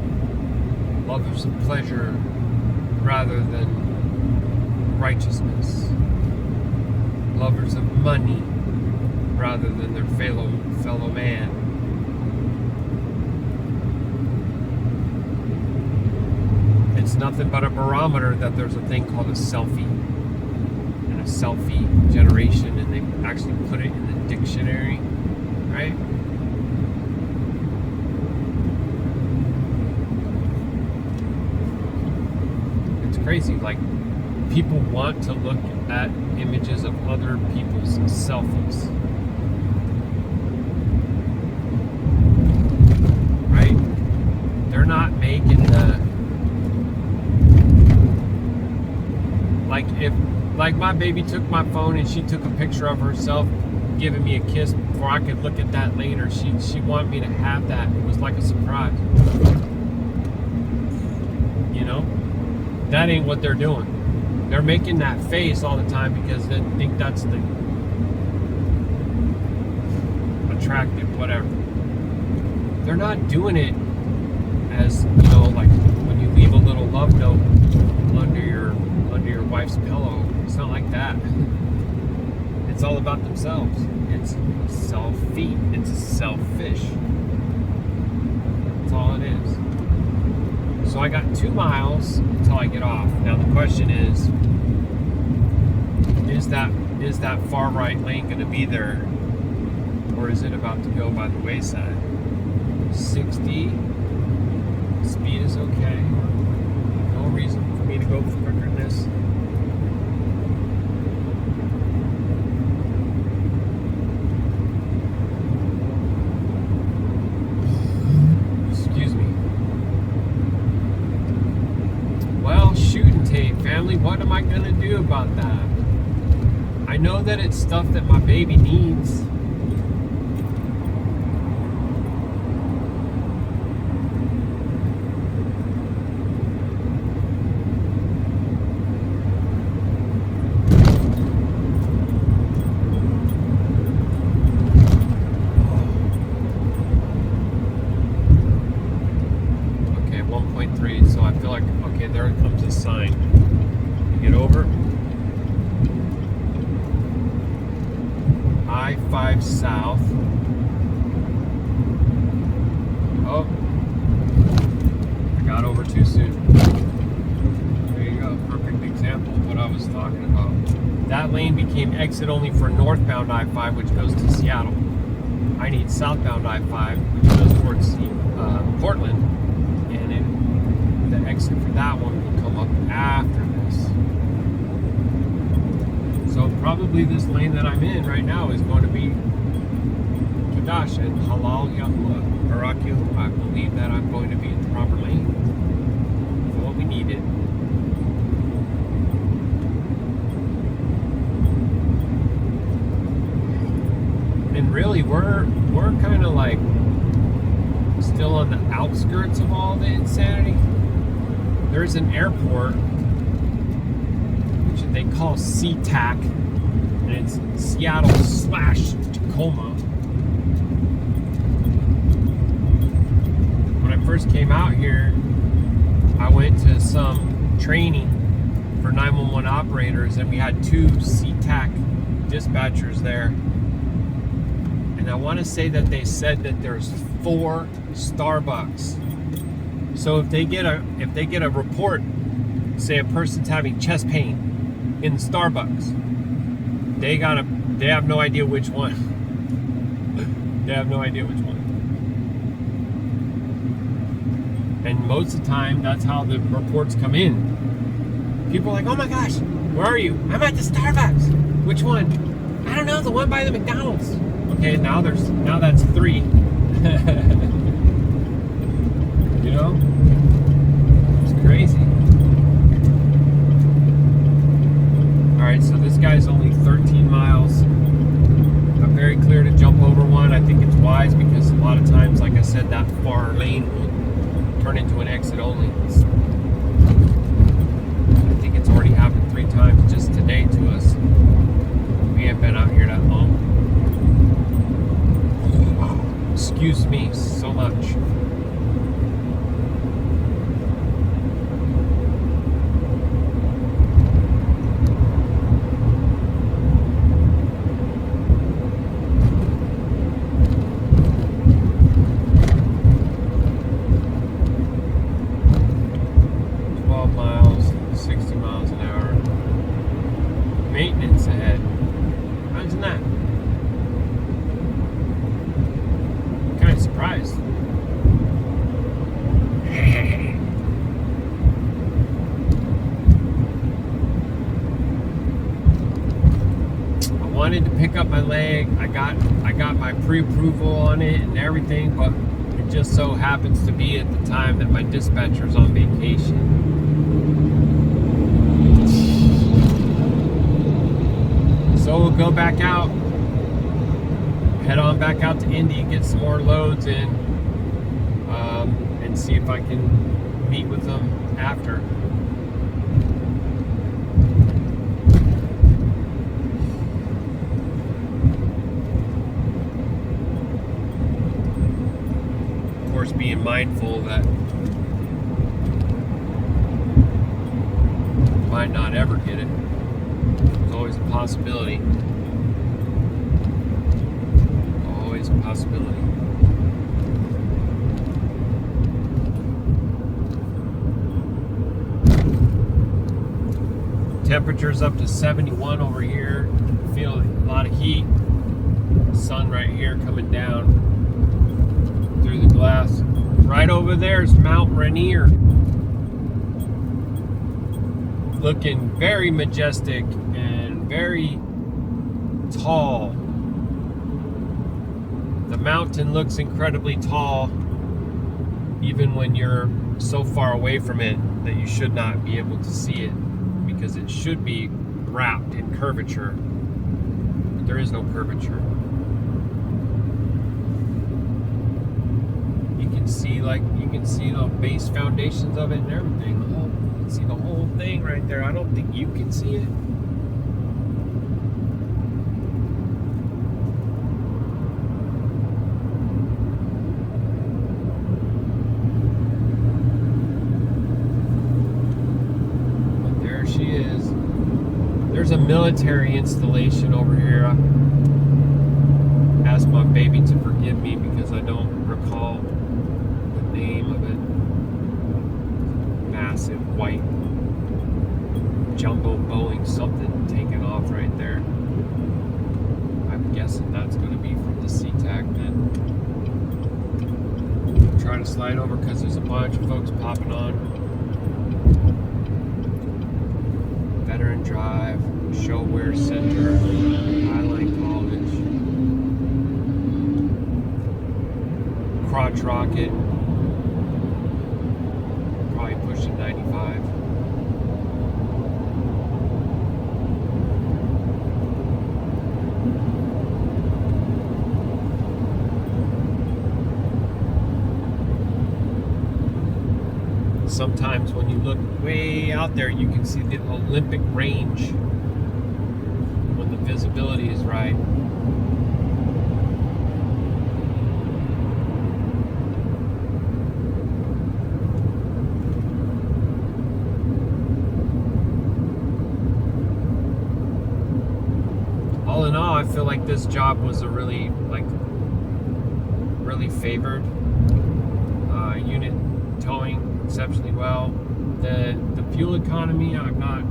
lovers of pleasure rather than righteousness, lovers of money rather than their fellow man. It's nothing but a barometer that there's a thing called a selfie, and a selfie generation, and they actually put it in the dictionary, right? It's crazy. Like, people want to look at images of other people's selfies, right? They're not making the, like my baby took my phone and she took a picture of herself giving me a kiss before I could look at that later. She wanted me to have that. It was like a surprise. You know? That ain't what they're doing. They're making that face all the time because they think that's the attractive, whatever. They're not doing it as, you know, like when you leave a little love note under your wife's pillow. It's not like that. It's all about themselves. It's selfie. It's selfish. That's all it is. So I got 2 miles until I get off. Now the question is that far right lane going to be there, or is it about to go by the wayside? 60 speed is okay. No reason for me to go quicker than this. Family, what am I gonna do about that? I know that it's stuff that my baby needs. there comes a sign. You get over. I-5 South. Oh, I got over too soon. There you go, perfect example of what I was talking about. That lane became exit only for northbound I-5, which goes to Seattle. I need southbound I-5, which goes towards Portland, and then the exit for that one will come up after this. So probably this lane that I'm in right now is going to be Qadash and Halal Yahuah, Baruk Yahuah. I believe that I'm going to be in the proper lane for what we needed. And really, we're kind of like still on the outskirts of all the insanity. There's an airport which they call SeaTac, and it's Seattle/Tacoma. When I first came out here, I went to some training for 911 operators, and we had 2 SeaTac dispatchers there. And I want to say that they said that there's 4 Starbucks. So if they get a report, say a person's having chest pain in Starbucks, they have no idea which one. They have no idea which one. And most of the time, that's how the reports come in. People are like, "Oh my gosh, where are you?" "I'm at the Starbucks." "Which one?" "I don't know, the one by the McDonald's." Okay, now that's 3. You know? It's crazy. Alright, so this guy's only 13 miles. I'm very clear to jump over one. I think it's wise because a lot of times, like I said, that far lane will turn into an exit only. I think it's already happened 3 times just today to us. We haven't been out here that long. Excuse me so much. Maintenance ahead. Imagine that. I'm kind of surprised. I wanted to pick up my leg. I got my pre-approval on it and everything, but it just so happens to be at the time that my dispatcher's on vacation. So we'll go back out, head on back out to Indy, get some more loads in, and see if I can meet with them after. Of course, being mindful that I might not ever get it. It's always a possibility. Always a possibility. Temperature's up to 71 over here. Feel a lot of heat. Sun right here coming down through the glass. Right over there is Mount Rainier. Looking very majestic and very tall. The mountain looks incredibly tall, even when you're so far away from it that you should not be able to see it, because it should be wrapped in curvature, but there is no curvature. You can see the base foundations of it and everything. You can see the whole thing right there. I don't think you can see it. she is. There's a military installation over here. I asked my baby to forgive me because I don't recall the name of it. Massive white jumbo Boeing something taking off right there. I'm guessing that's going to be from the SeaTac then. I'm trying to slide over because there's a bunch of folks popping on. Veteran Drive, Showware Center, Highline College, Crotch Rocket, probably pushing 95. Sometimes when you look way out there, you can see the Olympic range when the visibility is right. All in all, I feel like this job was a really favored unit, towing exceptionally well. The fuel economy, I'm not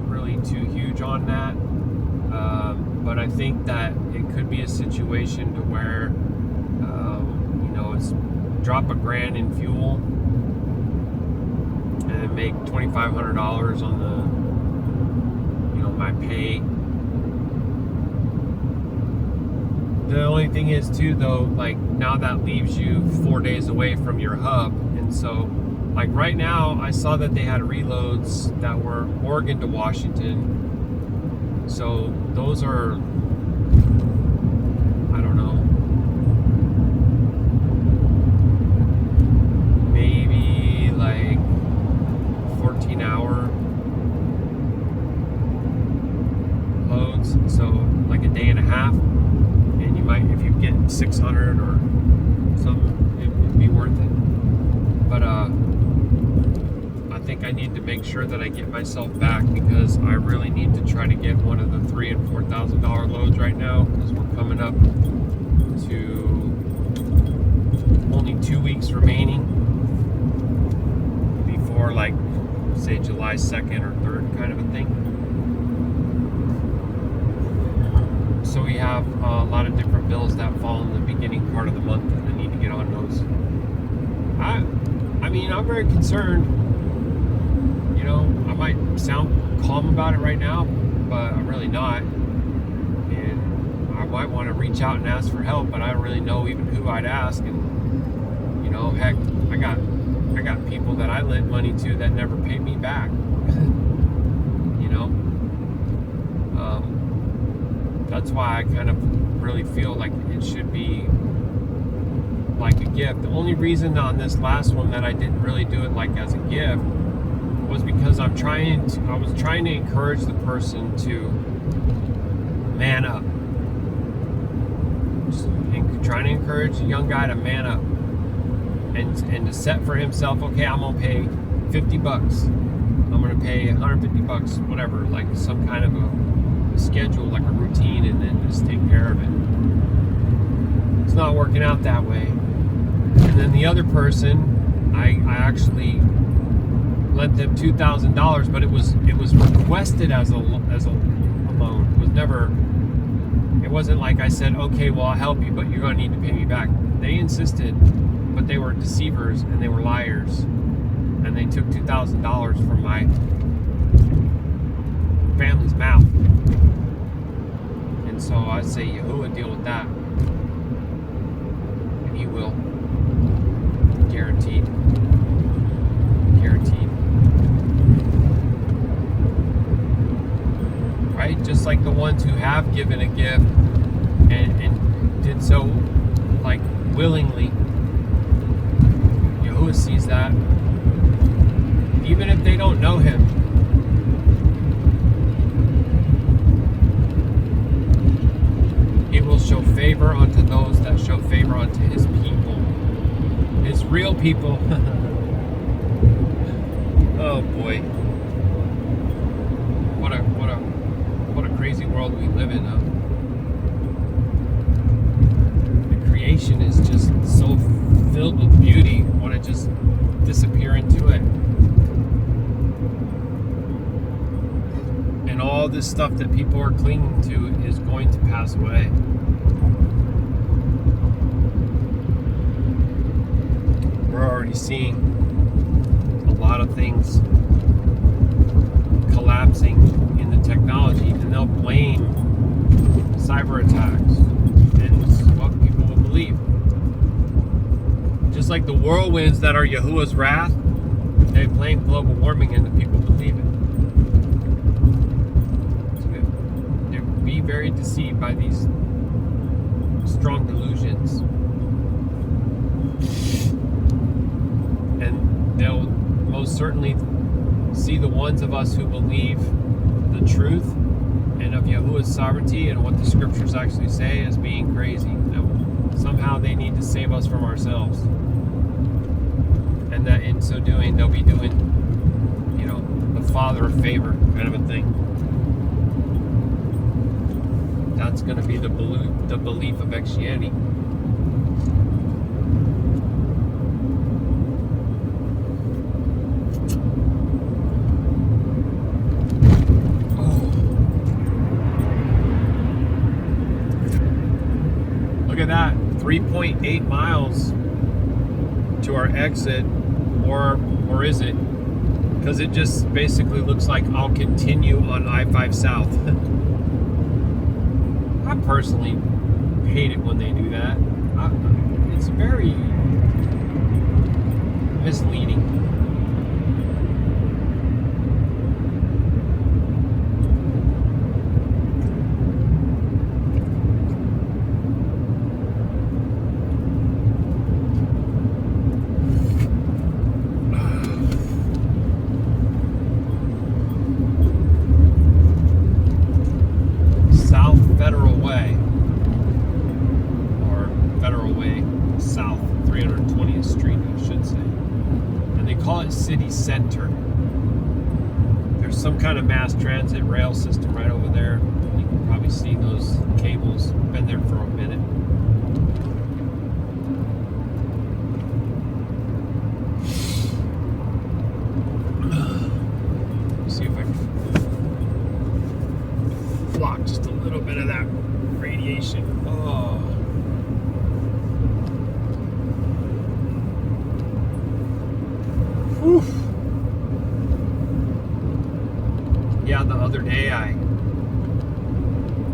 really too huge on that, but I think that it could be a situation to where it's drop $1,000 in fuel and make $2,500 on the my pay. The only thing is too though, now that leaves you 4 days away from your hub, and so right now I saw that they had reloads that were Oregon to Washington, so those are, I don't know, maybe 14-hour loads, so a day and a half. And you might, if you get 600 or something, it would be worth it. But I think I need to make sure that I get myself back, because I really need to try to get one of the $3,000 and $4,000 loads right now, because we're coming up to only 2 weeks remaining before say July 2nd or 3rd kind of a thing. So we have a lot of different bills that fall in the beginning part of the month, and I need to get on those. I mean, I'm very concerned. I might sound calm about it right now, but I'm really not. And I might want to reach out and ask for help, but I don't really know even who I'd ask. And heck, I got people that I lent money to that never paid me back. That's why I kind of really feel like it should be like a gift. The only reason on this last one that I didn't really do it as a gift was because I was trying to encourage the person to man up. Just trying to encourage a young guy to man up and to set for himself, okay, I'm gonna pay $50. I'm gonna pay $150, whatever, some kind of a schedule, a routine, and then just take care of it. It's not working out that way. And then the other person, I actually lent them $2,000, but it was requested as a loan. It was never. It wasn't like I said, okay, well, I'll help you, but you're gonna need to pay me back. They insisted, but they were deceivers and they were liars, and they took $2,000 from my family's mouth. And so I say, Yahuah, deal with that. And he will. Guaranteed. Guaranteed. Right? Just like the ones who have given a gift and did so willingly. Yahuah sees that. Even if they don't know him. It will show favor unto those that show favor unto his people. His real people. Oh boy. crazy world we live in. The creation is just so filled with beauty. I want to just disappear into it. And all this stuff that people are clinging to is going to pass away. We're already seeing a lot of things collapsing in the technology, and they'll blame cyber attacks, and this is what people will believe. Just like the whirlwinds that are Yahuwah's wrath, they blame global warming, and the people believe it. They'll be very deceived by these strong delusions, and they'll most certainly see the ones of us who believe the truth and of Yahuwah's sovereignty and what the scriptures actually say as being crazy. That somehow they need to save us from ourselves. And that in so doing, they'll be doing, the Father a favor kind of a thing. That's going to be the belief of Christianity. Look at that, 3.8 miles to our exit, or is it? Because it just basically looks like I'll continue on I-5 South. I personally hate it when they do that. It's very misleading. City center. There's some kind of mass transit rail system right over there. You can probably see those cables. Been there for a minute. See if I can block just a little bit of that radiation. Oh. Oof. Yeah, the other day I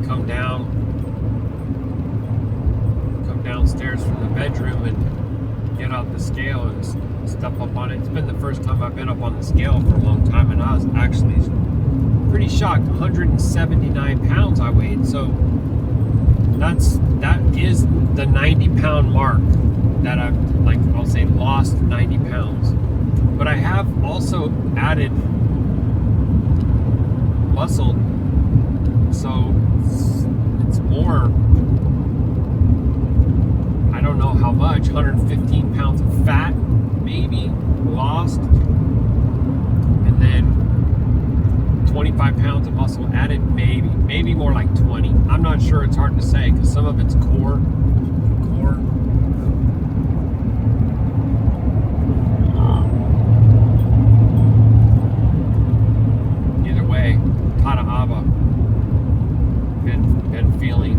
come downstairs from the bedroom and get out the scale and step up on it. It's been the first time I've been up on the scale for a long time, and I was actually pretty shocked. 179 pounds I weighed. So that is the 90-pound mark that I've, I'll say, lost 90 pounds. But I have also added muscle, so it's more, I don't know how much, 115 pounds of fat, maybe, lost, and then 25 pounds of muscle added, maybe more like 20. I'm not sure, it's hard to say, because some of it's core. Been feeling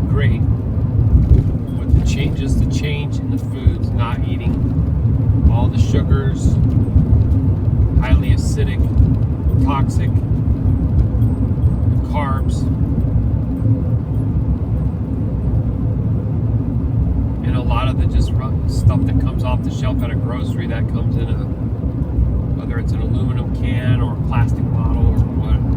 great with the change in the foods, not eating all the sugars, highly acidic, toxic carbs, and a lot of the just stuff that comes off the shelf at a grocery that comes in whether it's an aluminum can or a plastic bottle or whatever.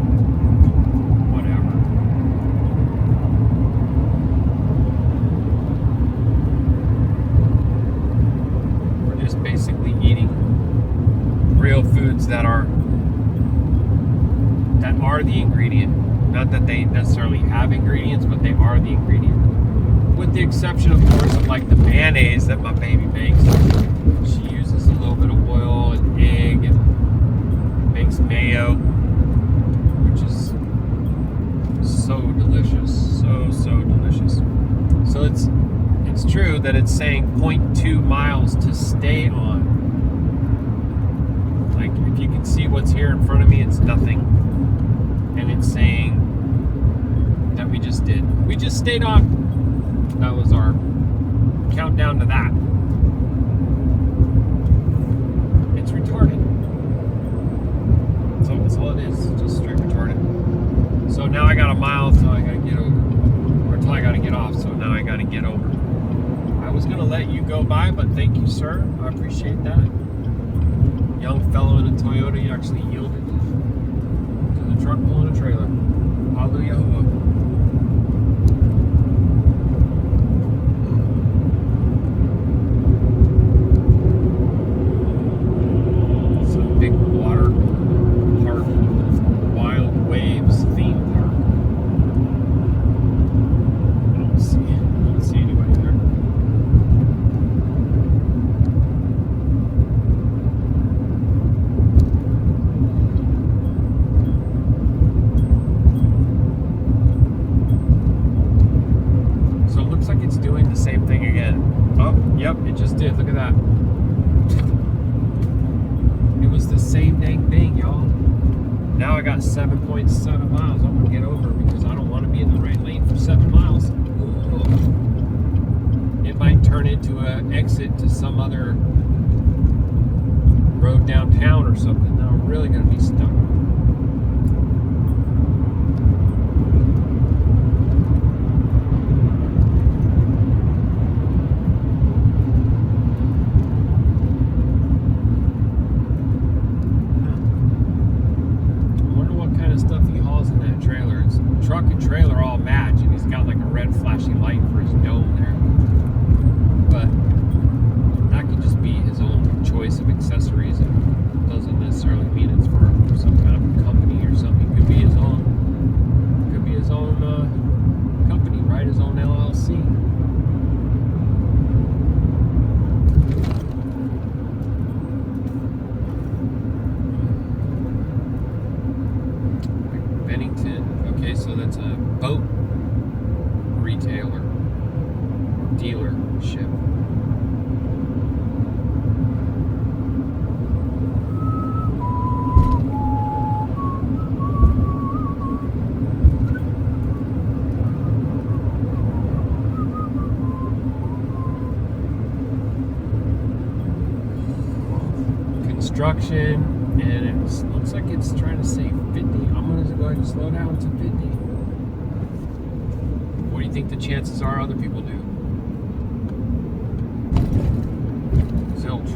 We're just basically eating real foods that are the ingredient. Not that they necessarily have ingredients, but they are the ingredient. With the exception, of course, of the mayonnaise that my baby makes. She uses a little bit of oil and egg and makes mayo, which is that it's saying 0.2 miles to stay on. Like, if you can see what's here in front of me, it's nothing. And it's saying that we just did. We just stayed on. That was our countdown to that. It's retarded. So that's all it is. It's just straight retarded. So now I got a mile till I gotta get over. Or till I gotta get off. So now I gotta get over. I was gonna let you go by, but thank you, sir. I appreciate that. Young fellow in a Toyota, you actually yielded to the truck pulling a trailer. Hallelujah. Yahuah. It's a big water park, wild waves theme park. I don't see anybody there. It's doing the same thing again. Oh, yep, it just did. Look at that. It was the same dang thing, y'all. Now I got 7.7 miles. I'm gonna get over because I don't want to be in the right lane for 7 miles. It might turn into an exit to some other road downtown or something. Now I'm really gonna be stuck. Truck and trailer all match, and he's got like a red flashing light for his dome there. But that could just be his own choice of accessories. It doesn't necessarily mean it's for some kind of a company or something. It could be his own. Could be his own company, right? His own LLC. Okay, so that's a boat retailer or dealership. Construction, and it looks like it's trying to say 50. I'm going to go ahead and slow down to 50. What do you think the chances are other people do? Zilch.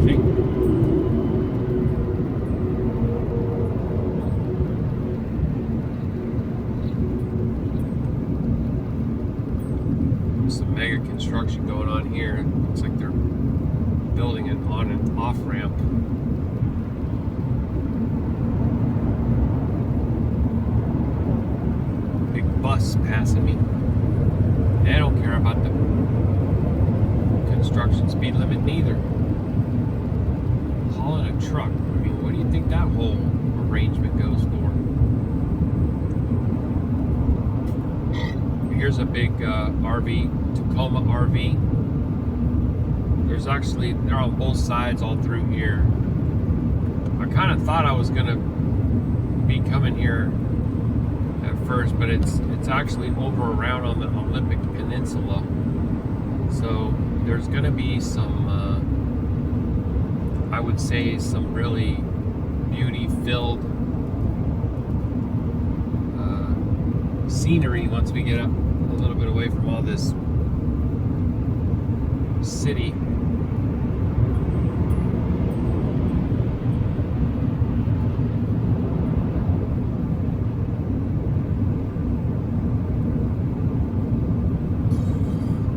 See? Some mega construction going on here. Looks like they're building an on and off ramp. Big bus passing me. They don't care about the construction speed limit neither. Hauling a truck. I mean, what do you think that whole arrangement goes for? Here's a big RV, Tacoma RV. There's actually, they're on both sides all through here. I kind of thought I was gonna be coming here at first, but it's actually over around on the Olympic Peninsula. So there's gonna be some, I would say, some really beauty-filled scenery once we get up a little bit away from all this city.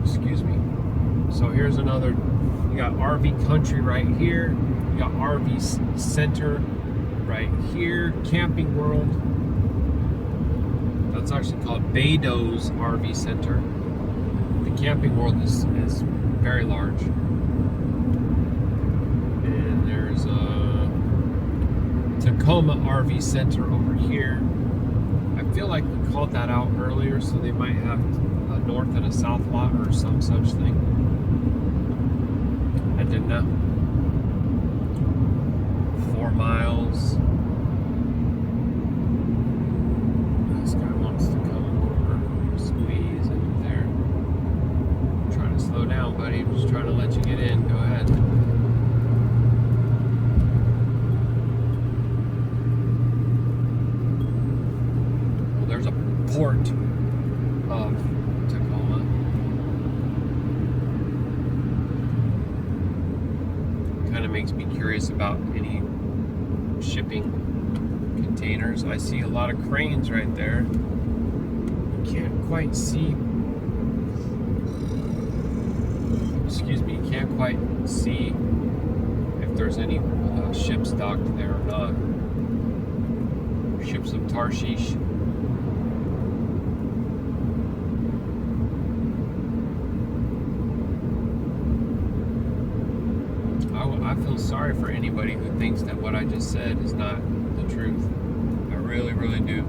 Excuse me. So here's another, you got RV Country right here, you got RV Center right here, Camping World. That's actually called Bedo's RV Center. The Camping World is very large. And there's a Tacoma RV Center over here. I feel like we called that out earlier, so they might have a north and a south lot or some such thing. I didn't know. 4 miles. This guy wants to come over, squeeze in there. I'm trying to slow down, buddy. I'm just trying to let you get in. Go ahead. Well, there's a port of Tacoma. Kind of makes me curious about any shipping containers. I see a lot of cranes right there. Can't quite see. Excuse me. Can't quite see if there's any ships docked there or not. Ships of Tarshish. I feel sorry for anybody who thinks that what I just said is not the truth. I really, really do.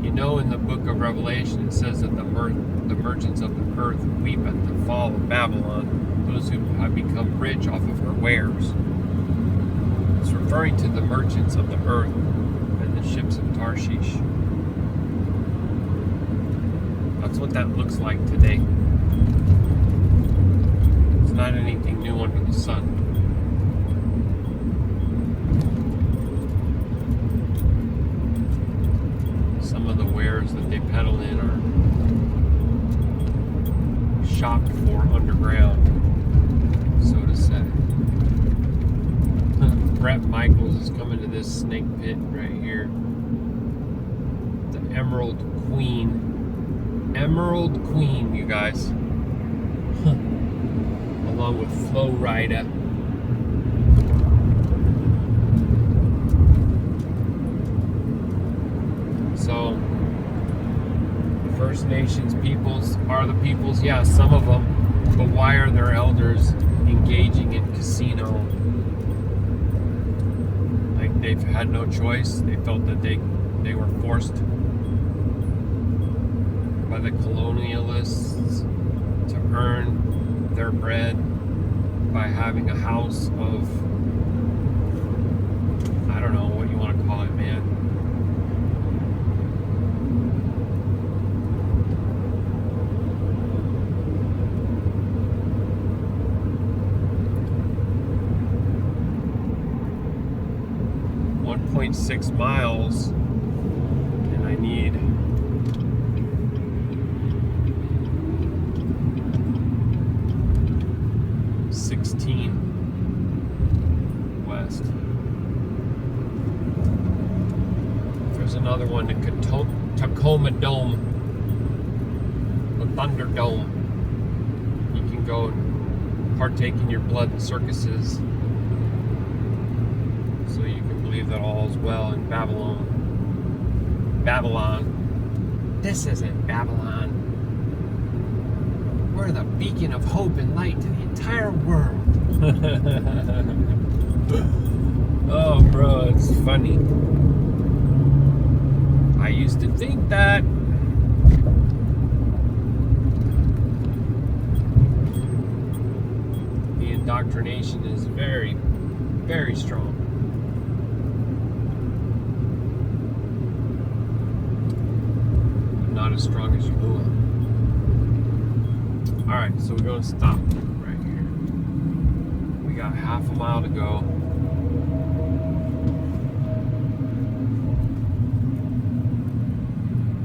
You know, in the book of Revelation, it says that the merchants of the earth weep at the fall of Babylon, those who have become rich off of her wares. It's referring to the merchants of the earth and the ships of Tarshish. That's what that looks like today. Not anything new under the sun. Some of the wares that they peddle in are shopped for underground, so to say. Brett Michaels is coming to this snake pit right here. The Emerald Queen. Emerald Queen, you guys. Along with Flo Rida. So, the First Nations peoples are the peoples, yeah, some of them, but why are their elders engaging in casino? Like they've had no choice. They felt that they were forced by the colonialists to earn their bread by having a house of, I don't know what you want to call it, man. .6 miles, and I need 16 west. There's another one, the Tacoma Dome, the Thunderdome. You can go and partake in your blood and circuses, so you can believe that all is well in Babylon. This isn't Babylon. We're the beacon of hope and light to the entire world. Oh, bro, it's funny. I used to think that. The indoctrination is very, very strong. Not as strong as Yahuah. Alright, so we're going to stop right here. We got half a mile to go.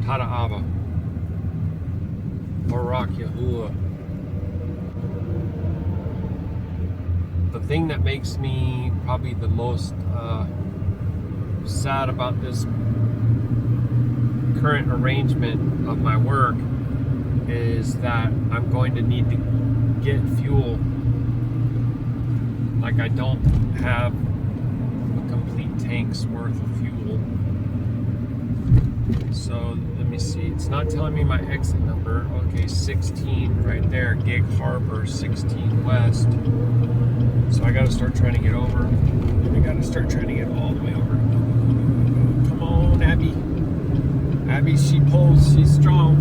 Tada Abba. Baruk Yahuah. The thing that makes me probably the most sad about this current arrangement of my work is that I'm going to need to get fuel. Like, I don't have a complete tank's worth of fuel. So let me see, it's not telling me my exit number. Okay, 16 right there, Gig Harbor, 16 west. So I gotta start trying to get over. I gotta start trying to get all the way over. Abby, she pulls. She's strong.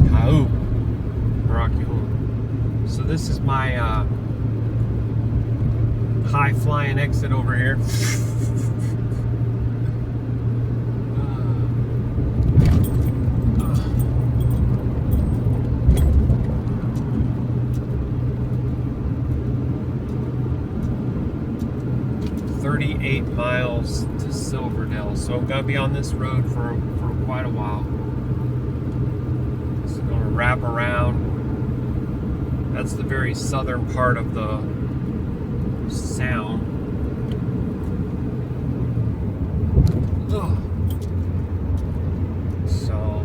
Kau. Baruk Atah. So this is my high flying exit over here. 38 miles to Silverdale, so I'm gonna be on this road for quite a while. It's gonna wrap around. That's the very southern part of the sound. Ugh. So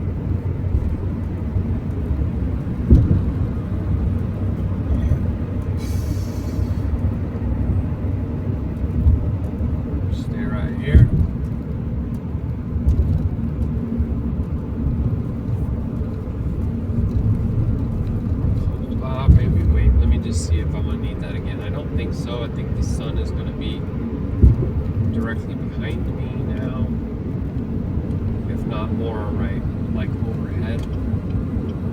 stay right here. Maybe wait, let me just see if I'm gonna need that again. I don't think so. I think the sun is gonna be directly behind me now, if not more right, like overhead.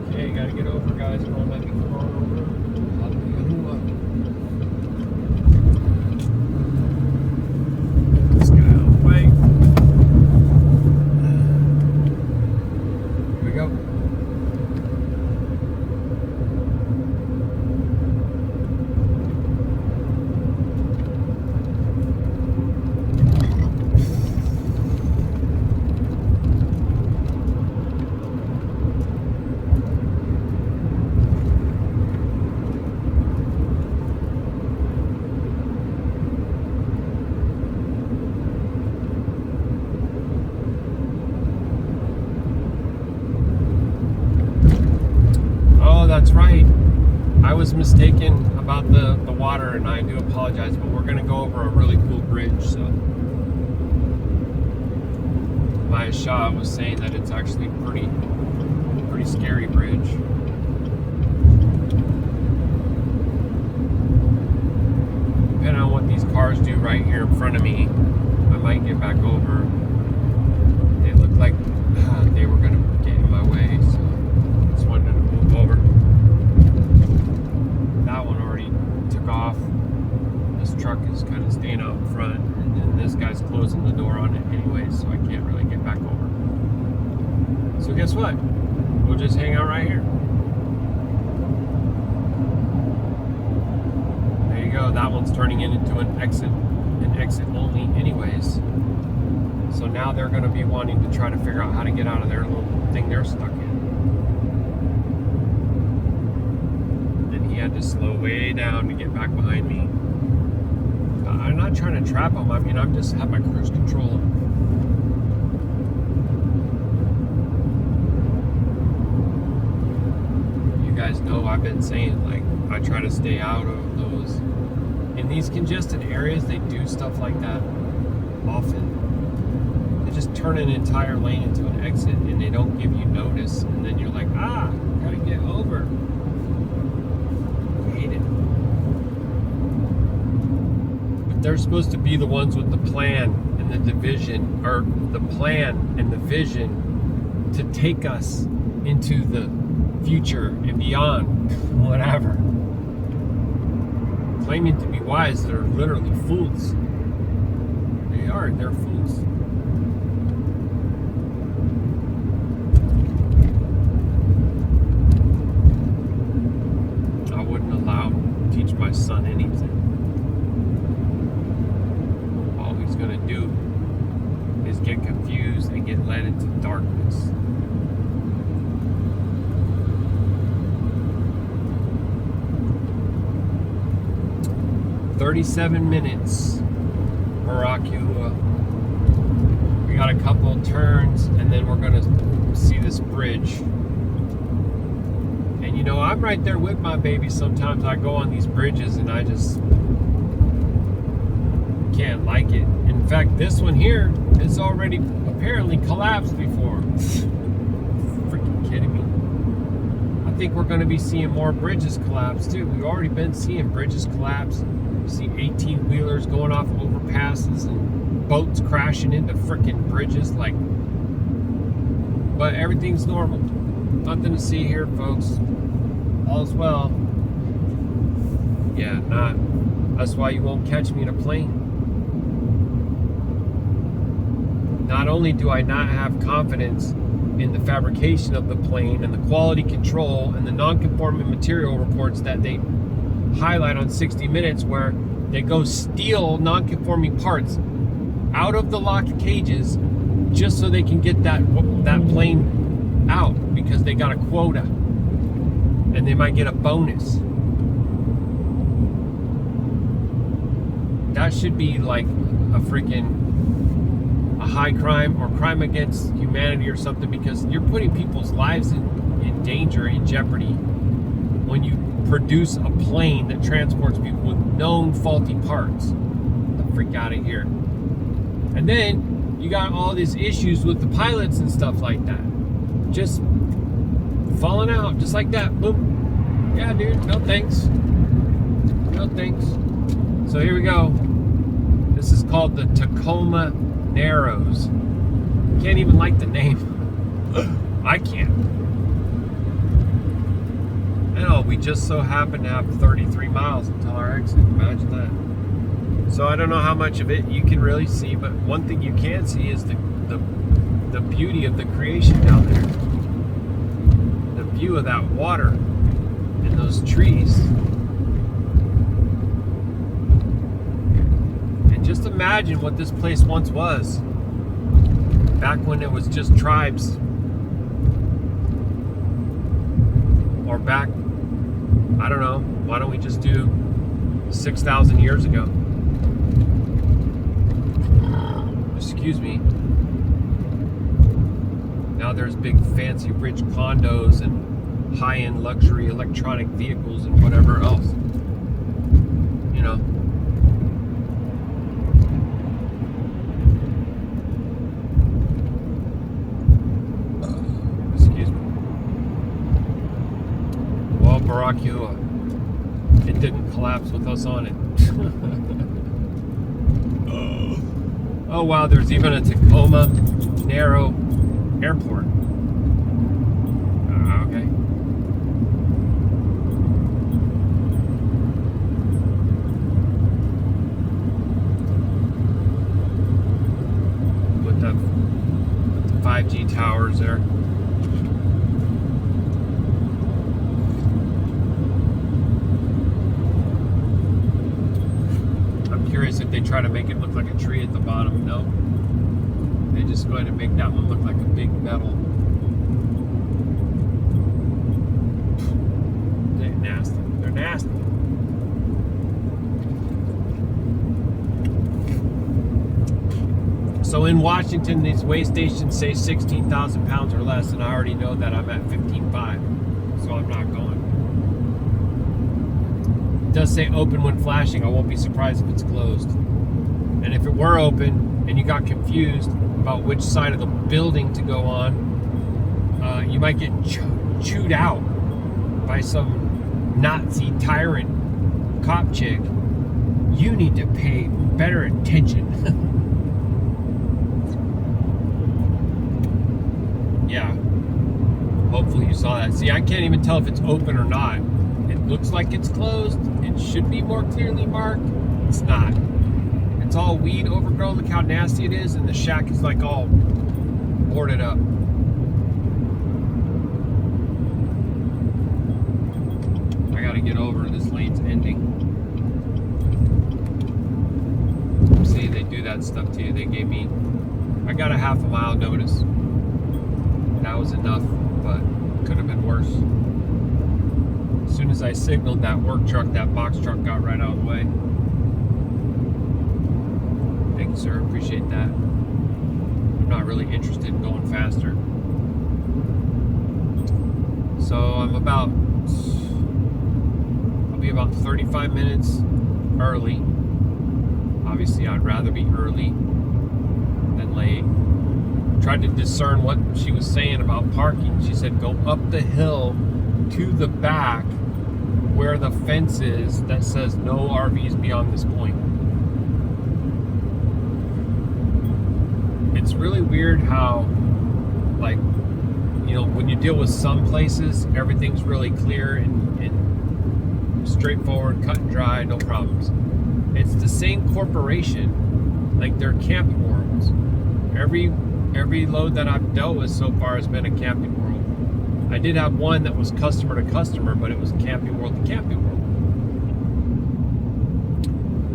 Okay, gotta get over, guys. Don't let me come on over. Get this guy out of the way. Here we go. That's right. I was mistaken about the water, and I do apologize, but we're going to go over a really cool bridge. So my Yahusha was saying that it's actually pretty scary bridge. Depending on what these cars do right here in front of me, I might get back over. They look like they were going to get in my way, so I just wanted to move over. That one already took off. This truck is kind of staying out in front, and then this guy's closing the door on it anyway, so I can't really get back over. So guess what? We'll just hang out right here. There you go. That one's turning into an exit only anyways. So now they're going to be wanting to try to figure out how to get out of their little thing they're stuck in. He had to slow way down to get back behind me. I'm not trying to trap him. I mean, I'm just have my cruise control. You guys know I've been saying, like, I try to stay out of those. In these congested areas, they do stuff like that often. They just turn an entire lane into an exit, and they don't give you notice. And then you're like, gotta get over. But they're supposed to be the ones with the plan and the division, or the plan and the vision to take us into the future and beyond, whatever. Claiming to be wise, they're literally fools. They're fools. I wouldn't teach my son anything. All he's going to do is get confused and get led into darkness. "37 minutes, Baruk Atah. We got a couple of turns, and then we're going to see this bridge. And you know, I'm right there with my baby. Sometimes I go on these bridges and I just can't like it. In fact, this one here is already apparently collapsed before. Freaking kidding me. I think we're going to be seeing more bridges collapse too. We've already been seeing bridges collapse. You see 18-wheelers going off overpasses, and boats crashing into freaking bridges, like, but everything's normal. Nothing to see here, folks. All's well. Yeah, that's why you won't catch me in a plane. Not only do I not have confidence in the fabrication of the plane and the quality control and the non-conforming material reports that they highlight on 60 Minutes, where they go steal non-conforming parts out of the locked cages just so they can get that plane out because they got a quota and they might get a bonus. That should be like a high crime or crime against humanity or something, because you're putting people's lives in danger, in jeopardy, when you produce a plane that transports people with known faulty parts. Get the freak out of here. And then you got all these issues with the pilots and stuff like that. Just falling out, just like that. Boom. Yeah, dude, no thanks. No thanks. So here we go. This is called the Tacoma Narrows. Can't even like the name. I can't. No, we just so happen to have 33 miles until our exit. Imagine that. So I don't know how much of it you can really see, but one thing you can see is the beauty of the creation down there. The view of that water and those trees. And just imagine what this place once was. Back when it was just tribes. Or back, I don't know, why don't we just do 6,000 years ago? Excuse me. Now there's big fancy rich condos and high-end luxury electronic vehicles and whatever else. You know. Excuse me. Well, Baruk Atah Yahuah. It didn't collapse with us on it. Oh wow, there's even a Tacoma Narrow Airport. Okay. With the 5G towers there. Curious if they try to make it look like a tree at the bottom. No, they're just going to make that one look like a big metal. They're nasty. They're nasty. So in Washington, these weigh stations say 16,000 pounds or less, and I already know that I'm at 15.5, so I'm not going. Does say open when flashing. I won't be surprised if it's closed. And if it were open and you got confused about which side of the building to go on, you might get chewed out by some Nazi tyrant cop chick. You need to pay better attention. Yeah. Hopefully you saw that. See, I can't even tell if it's open or not. It looks like it's closed. It should be more clearly marked. It's not. It's all weed overgrown. Look how nasty it is. And the shack is like all boarded up. I gotta get over. This lane's ending. See, they do that stuff to you. They gave me, I got a half a mile notice. That was enough, but could have been worse. As soon as I signaled that work truck, that box truck got right out of the way. Thank you, sir. Appreciate that. I'm not really interested in going faster. So I'll be about 35 minutes early. Obviously, I'd rather be early than late. Tried to discern what she was saying about parking. She said, go up the hill to the back where the fence is that says no RVs beyond this point. it's really weird how, like, you know, when you deal with some places, everything's really clear and straightforward, cut and dry, no problems. It's the same corporation, like they're camping worlds. Every load that I've dealt with so far has been a camping world. I did have one that was customer to customer, but it was camping world to camping world.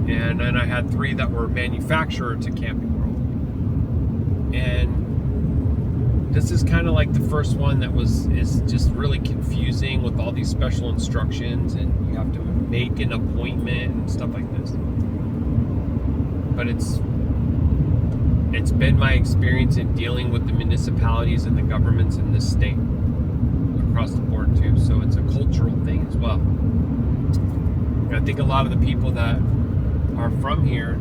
And then I had 3 that were manufacturer to camping world. And this is kind of like the first one that is just really confusing with all these special instructions, and you have to make an appointment and stuff like this. But it's been my experience in dealing with the municipalities and the governments in this state across the board too. So it's a cultural thing as well. And I think a lot of the people that are from here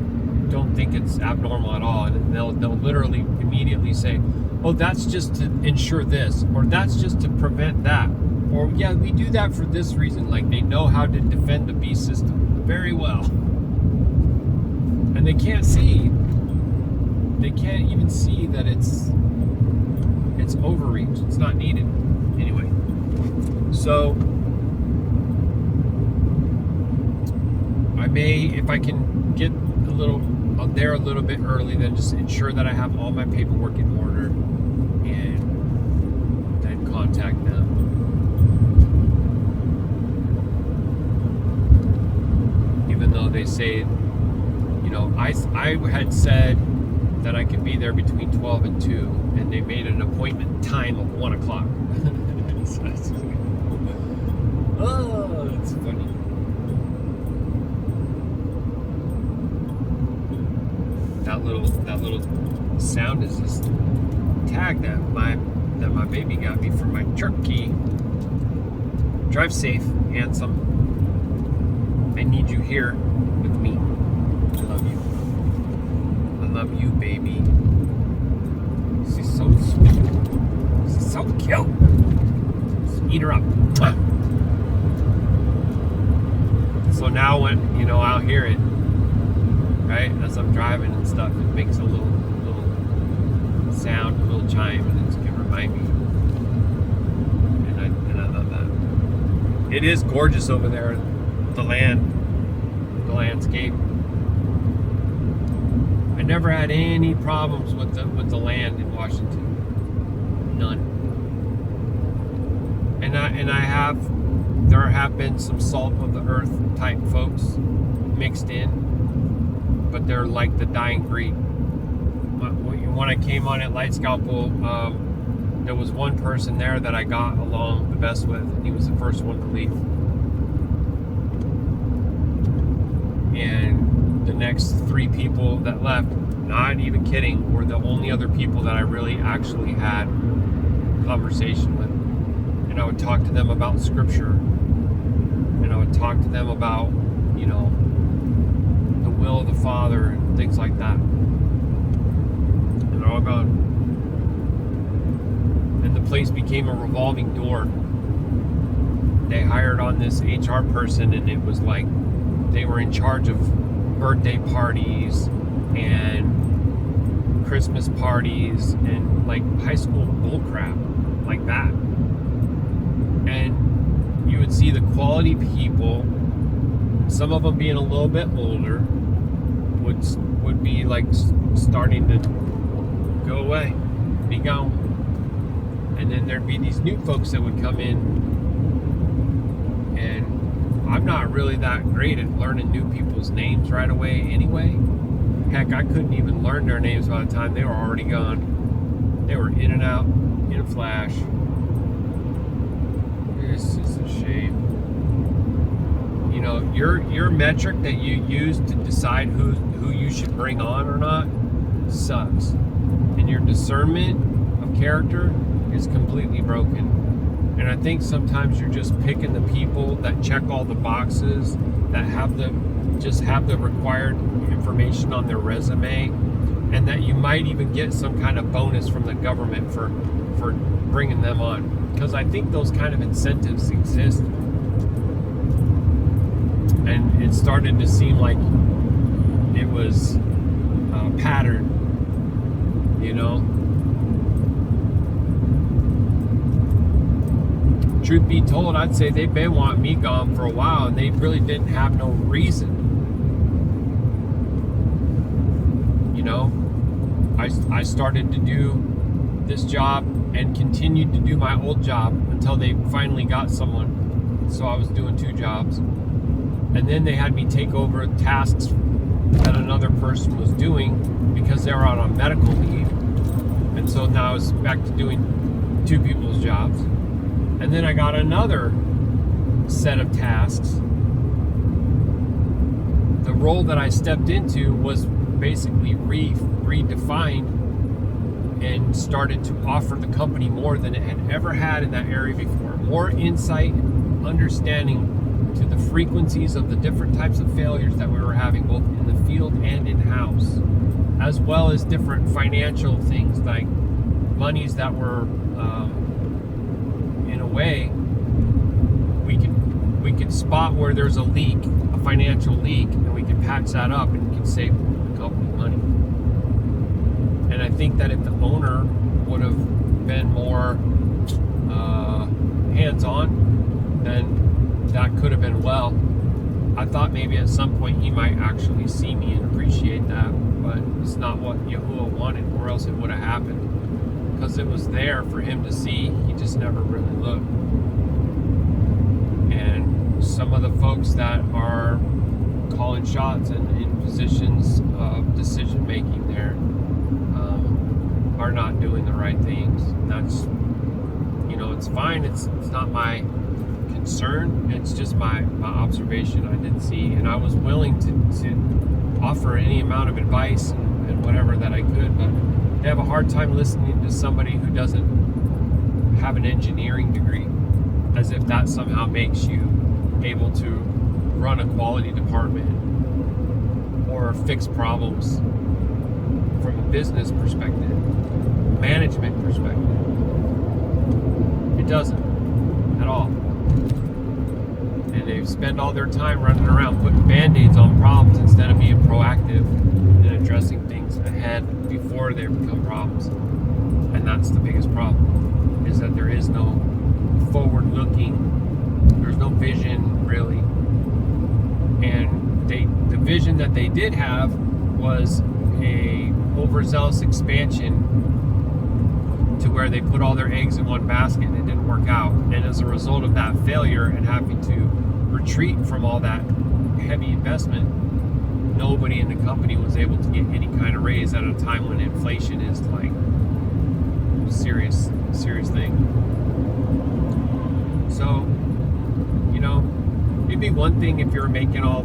don't think it's abnormal at all, and they'll literally immediately say, oh, that's just to ensure this, or that's just to prevent that, or yeah, we do that for this reason. Like, they know how to defend the beast system very well, and they can't even see that it's overreach. It's not needed anyway. So I may, if I can get a little bit early, then just ensure that I have all my paperwork in order and then contact them. Even though they say, you know, I had said that I could be there between 12 and 2, and they made an appointment time of 1 o'clock. Oh, it's funny. That little sound is this tag that my baby got me for my turkey. Drive safe, handsome. I need you here with me. I love you. I love you, baby. She's so sweet. She's so cute. Just eat her up. So now when, you know, I'll hear it, right, as I'm driving and stuff, it makes a little sound, a little chime, and it's gonna remind me. And I love that. It is gorgeous over there, the landscape. I never had any problems with the land in Washington. None. And there have been some salt of the earth type folks mixed in, but they're like the dying breed. When I came on at Light Scalpel, there was one person there that I got along the best with, and he was the first one to leave. And the next 3 people that left, not even kidding, were the only other people that I really actually had conversation with. And I would talk to them about scripture, and I would talk to them about, you know, the will of the Father and things like that. And they're all gone. And the place became a revolving door. They hired on this HR person, and it was like they were in charge of birthday parties and Christmas parties and like high school bullcrap like that. And you would see the quality people, some of them being a little bit older, would be like starting to go away, be gone. And then there'd be these new folks that would come in, and I'm not really that great at learning new people's names right away anyway. Heck, I couldn't even learn their names by the time they were already gone. They were in and out in a flash. This is a shame. You know, your metric that you use to decide who you should bring on or not sucks. And your discernment of character is completely broken. And I think sometimes you're just picking the people that check all the boxes, that have the required information on their resume, and that you might even get some kind of bonus from the government for bringing them on. Because I think those kind of incentives exist. And it started to seem like it was patterned. you know. Truth be told, I'd say they've been wanting me gone for a while, and they really didn't have no reason. You know, I started to do this job and continued to do my old job until they finally got someone. So I was doing 2 jobs. And then they had me take over tasks that another person was doing because they were out on medical leave. And so now I was back to doing 2 people's jobs. And then I got another set of tasks. The role that I stepped into was basically redefined and started to offer the company more than it had ever had in that area before. More insight, understanding to the frequencies of the different types of failures that we were having both in the field and in-house, as well as different financial things like monies that were, in a way, we could spot where there's a leak, a financial leak, and we could patch that up and we could save the company money. And I think that if the owner would have been more hands-on, then that could have been well. I thought maybe at some point he might actually see me and appreciate that, but it's not what Yahuah wanted, or else it would have happened. Because it was there for him to see, he just never really looked. And some of the folks that are calling shots and in positions of decision making there are not doing the right things. And that's, you know, it's fine. It's not my concern. It's just my observation I did see, and I was willing to offer any amount of advice and whatever that I could, but they have a hard time listening to somebody who doesn't have an engineering degree, as if that somehow makes you able to run a quality department or fix problems from a business perspective, management perspective. It doesn't at all. And they spend all their time running around putting band-aids on problems instead of being proactive and addressing things ahead before they become problems. And that's the biggest problem, is that there is no forward-looking, there's no vision really. And the vision that they did have was a overzealous expansion to where they put all their eggs in one basket, and it didn't work out. And as a result of that failure and having to retreat from all that heavy investment, nobody in the company was able to get any kind of raise at a time when inflation is like a serious thing. So, you know, it'd be one thing if you're making all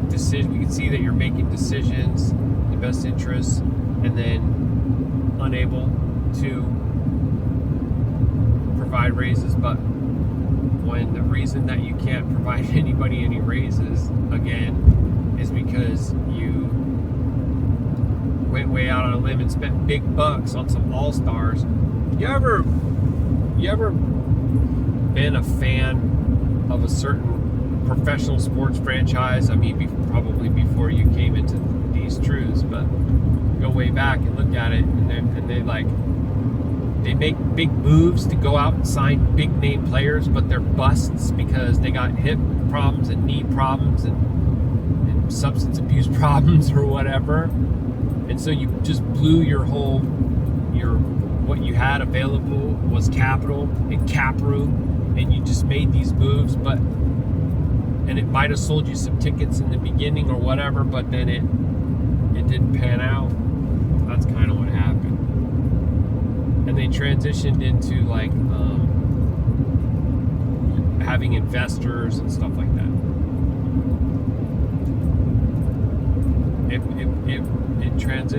decisions. We can see that you're making decisions in the best interests, and then unable to provide raises. But when the reason that you can't provide anybody any raises, again, is because you went way out on a limb and spent big bucks on some all-stars. You ever been a fan of a certain professional sports franchise? I mean, probably before you came into these truths, but go way back and look at it, and they make big moves to go out and sign big name players, but they're busts because they got hip problems and knee problems and substance abuse problems or whatever. And so you just blew what you had available was capital and cap room, and you just made these moves, and it might have sold you some tickets in the beginning or whatever, but then it didn't pan out. That's kind of what happened. And they transitioned into like having investors and stuff like that.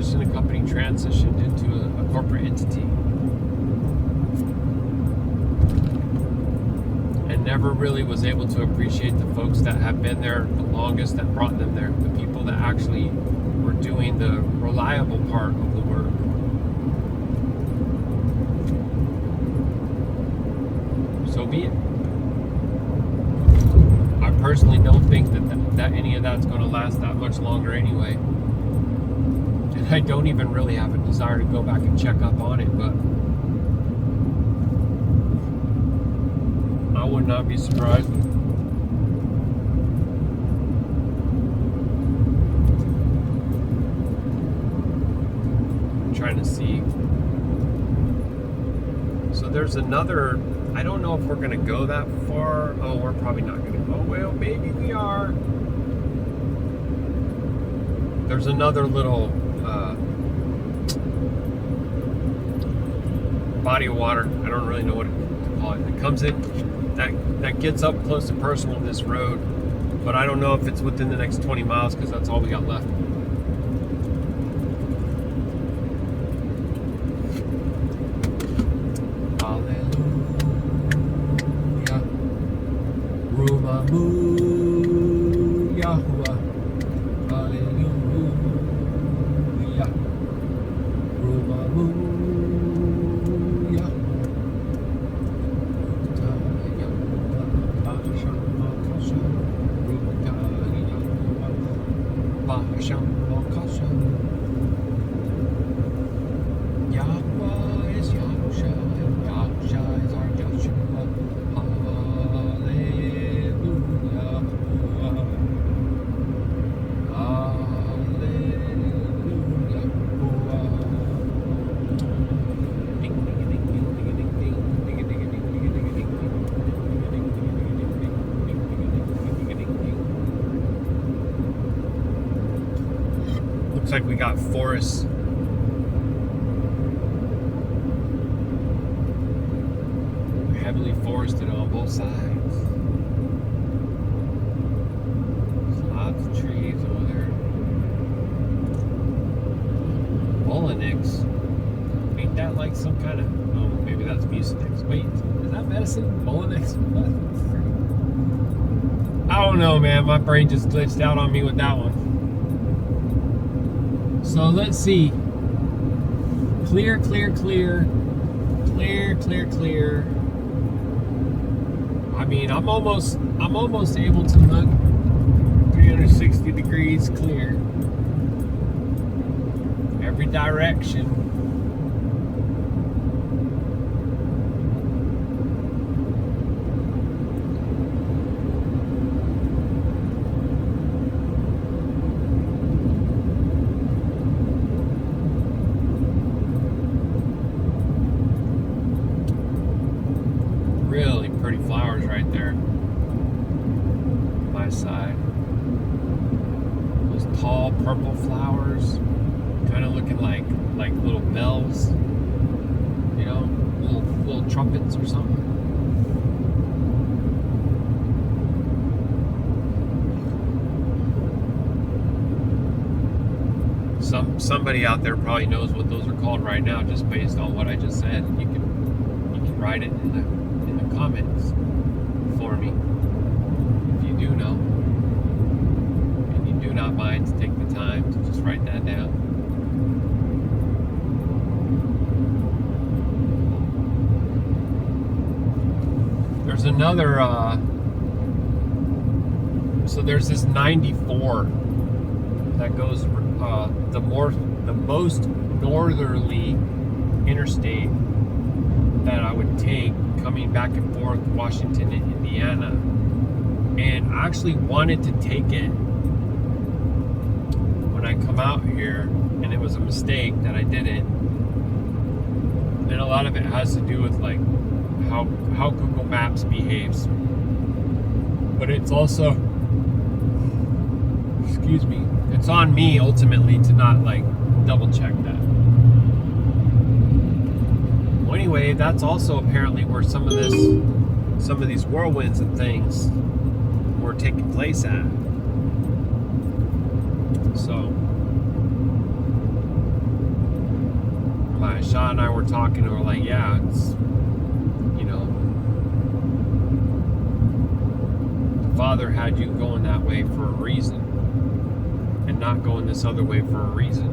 The company transitioned into a corporate entity, and never really was able to appreciate the folks that have been there the longest, that brought them there, the people that actually were doing the reliable part of the work. So be it. I personally don't think that any of that's going to last that much longer anyway. And I don't even really have a desire to go back and check up on it, but I would not be surprised. I'm trying to see. So there's another, I don't know if we're going to go that far. Oh, we're probably not going to go. Well, maybe we are. There's another little body of water. I don't really know what to call it. It comes in, that gets up close and personal to this road. But I don't know if it's within the next 20 miles because that's all we got left. Yahuah, hallelujah, Yahuah is Yahusha, Yahusha is our Joshua, looks like we got forests. Heavily forested on both sides. There's lots of trees over there. Mulinix. Ain't that like some kind of, oh, maybe that's Mucinex. Wait, is that medicine? Mulinix? I don't know, man. My brain just glitched out on me with that one. So let's see. Clear, clear, clear. Clear, clear, clear. I mean, I'm almost able to look 360 degrees clear. Every direction. Really pretty flowers right there on my side. Those tall purple flowers, kind of looking like little bells, you know, little trumpets or something. Somebody out there probably knows what those are called right now, just based on what I just said. You can write it in the comments for me if you do know, and you do not mind to take the time to just write that down. There's another so there's this 94 that goes the most northerly interstate that I would take coming back and forth Washington and Indiana, and I actually wanted to take it when I come out here, and it was a mistake that I didn't. And a lot of it has to do with like how Google Maps behaves, but it's also, excuse me, it's on me ultimately to not like double check that. Anyway, that's also apparently where some of these whirlwinds and things were taking place at. So, my Shaw and I were talking, and we're like, yeah, it's, you know, the Father had you going that way for a reason, and not going this other way for a reason.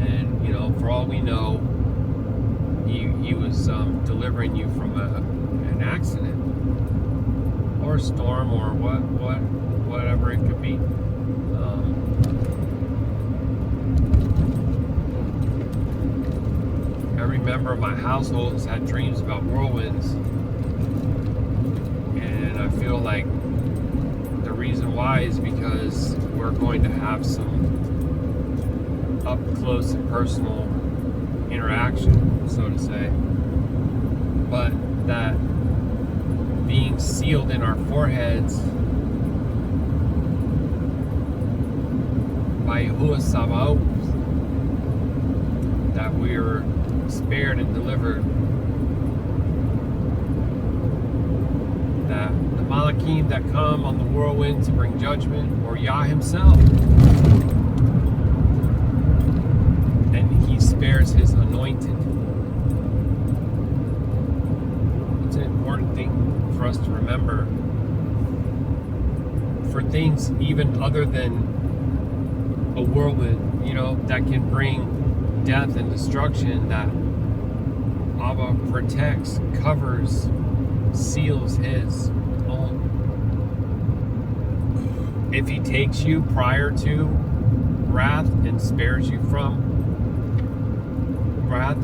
And, you know, for all we know, he was delivering you from an accident or a storm or whatever it could be. every member of my household has had dreams about whirlwinds. And I feel like the reason why is because we're going to have some up close and personal interaction, so to say. But that being sealed in our foreheads by Yahuwah Sabaoth, that we are spared and delivered, that the Malachim that come on the whirlwind to bring judgment, or Yah himself, and he spares his anointed. It's an important thing for us to remember. For things even other than a whirlwind, you know, that can bring death and destruction, that Abba protects, covers, seals his own. If he takes you prior to wrath and spares you from wrath,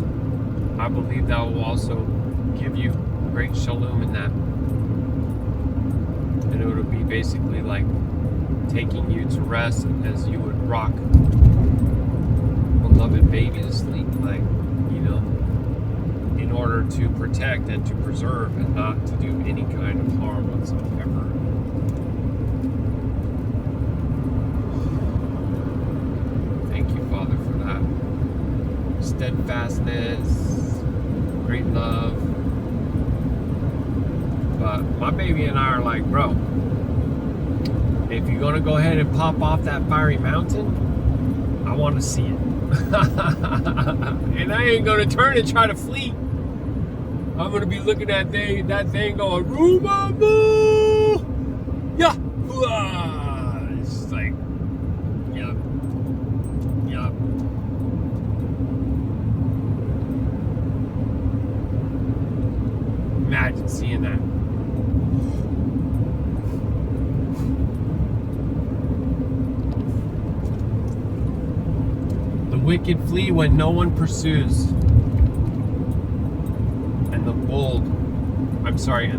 I believe that will also give you great shalom in that. And it would be basically like taking you to rest as you would rock beloved baby to sleep, like, you know, in order to protect and to preserve and not to do any kind of harm whatsoever. Thank you, Father, for that steadfastness, great love. But my baby and I are like, bro, if you're gonna go ahead and pop off that fiery mountain, I want to see it. And I ain't gonna turn and try to flee. I'm gonna be looking at that thing going, Rumamu! Yeah! It's just like, yup. Yup. Imagine seeing that. Wicked flee when no one pursues, and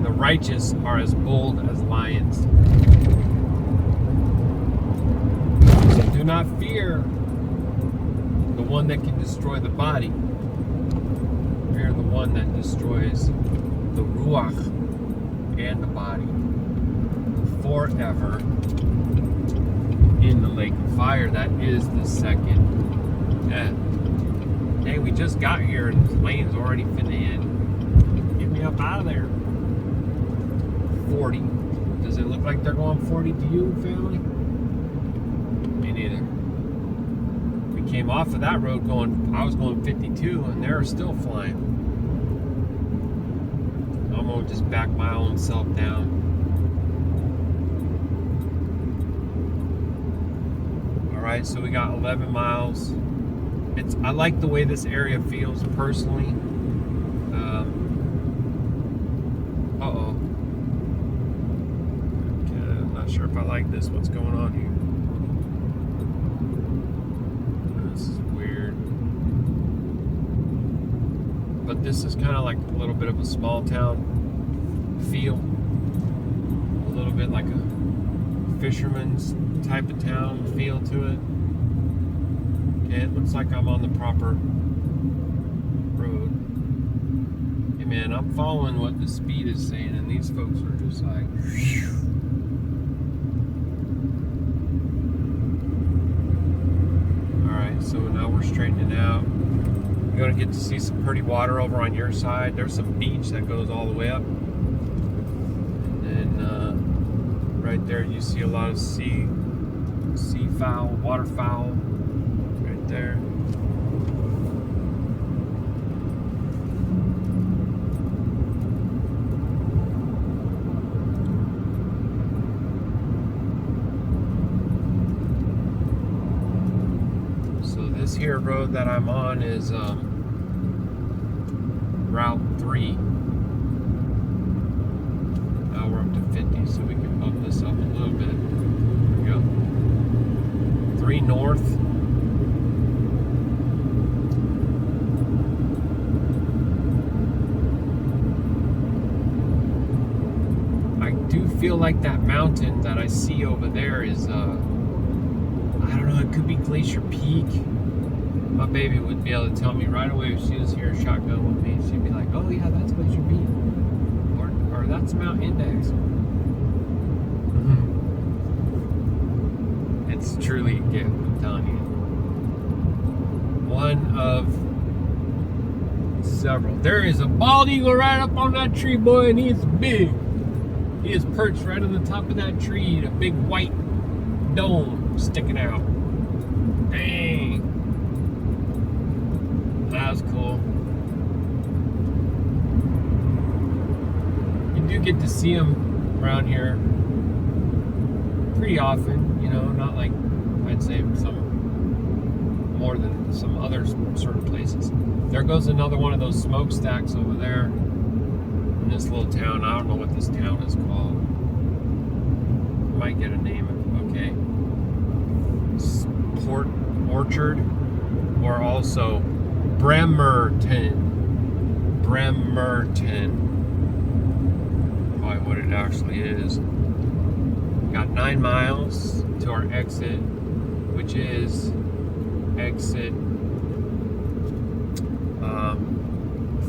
the righteous are as bold as lions. So do not fear the one that can destroy the body. Fear the one that destroys the Ruach and the body forever in the lake of fire. That is the second death. Hey, we just got here and this lane's already finna end. Get me up out of there. 40. Does it look like they're going 40 to you, family? Me neither. We came off of that road I was going 52 and they're still flying. I'm gonna just back my own self down. Alright, so we got 11 miles. I like the way this area feels personally. Uh-oh. Okay, I'm not sure if I like this. What's going on here? This is weird. But this is kind of like a little bit of a small town feel. A little bit like a fisherman's type of town feel to it. It looks like I'm on the proper road. Hey man, I'm following what the speed is saying, and these folks are just like, whew. Alright, so now we're straightening out. You're gonna get to see some pretty water over on your side. There's some beach that goes all the way up. And then right there you see a lot of sea fowl, waterfowl. There. So this here road that I'm on is Route 3. Now we're up to 50, so we can bump this up a little bit. There we go. 3 north. do feel like that mountain that I see over there is, I don't know, it could be Glacier Peak. My baby would be able to tell me right away if she was here shotgun with me. She'd be like, oh yeah, that's Glacier Peak. Or that's Mount Index. It's truly a gift, I'm telling you. One of several. There is a bald eagle right up on that tree, boy, and he is big. He is perched right on the top of that tree, a big white dome sticking out. Dang. That was cool. You do get to see them around here pretty often, you know, not like I'd say some more than some other certain places. There goes another one of those smokestacks over there in this little town. I don't know what this town is called. Might get a name. Okay. Port Orchard, or also Bremerton. Probably what it actually is. Got 9 miles to our exit, which is exit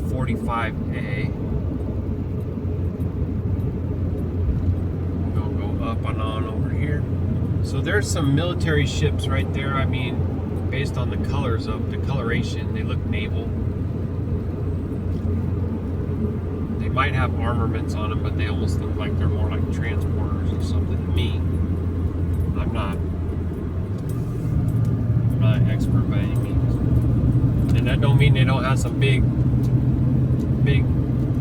45A. We'll go up and on over here. So there's some military ships right there. I mean, based on the colors of the coloration, they look naval. They might have armaments on them, but they almost look like they're more like transporters or something to me. I'm not an expert by any means. And that don't mean they don't have some big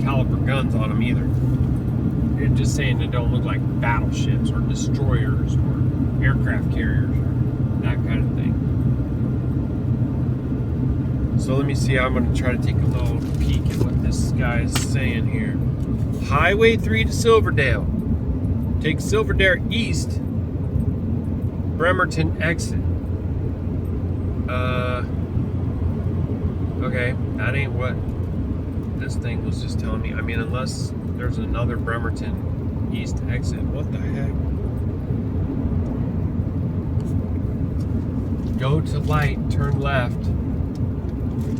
caliber guns on them either. They're just saying they don't look like battleships or destroyers or aircraft carriers or that kind of thing. So let me see. I'm going to try to take a little peek at what this guy is saying here. Highway 3 to Silverdale. Take Silverdale east. Bremerton exit. Okay, that ain't what this thing was just telling me. I mean, unless there's another Bremerton east exit. What the heck? Go to light, turn left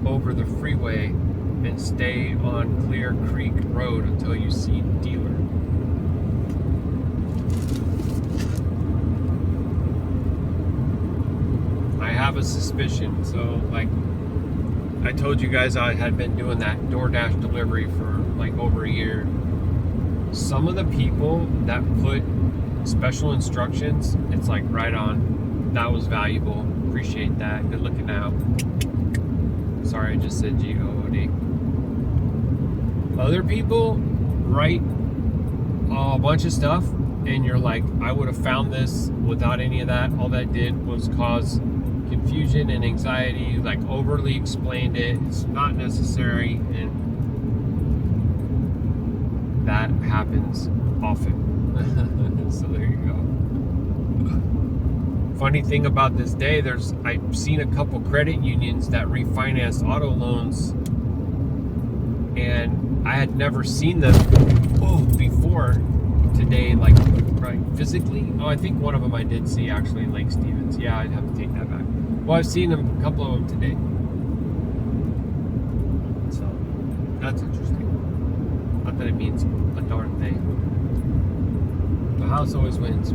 over the freeway and stay on Clear Creek Road until you see dealer. I have a suspicion. So, like I told you guys, I had been doing that DoorDash delivery for like over a year. Some of the people that put special instructions, it's like right on. That was valuable. Appreciate that. Good looking out. Sorry, I just said G-O-O-D. Other people write a bunch of stuff, and you're like, I would have found this without any of that. All that did was cause confusion and anxiety, like overly explained it. It's not necessary, and that happens often. So there you go. Funny thing about this day, I've seen a couple credit unions that refinanced auto loans, and I had never seen them before today, like right physically. Oh, I think one of them I did see actually in Lake Stevens. Yeah, I'd have to take that back. Well, I've seen them, a couple of them today. So that's interesting. Not that it means a darn thing. The house always wins.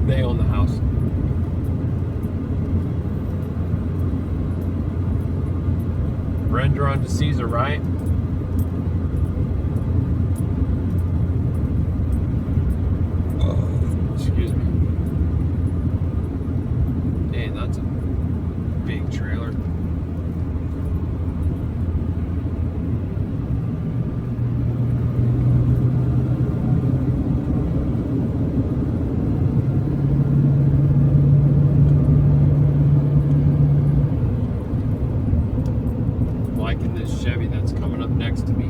They own the house. Render unto Caesar, right? Excuse me. Dang, that's a big trailer. Liking this Chevy that's coming up next to me.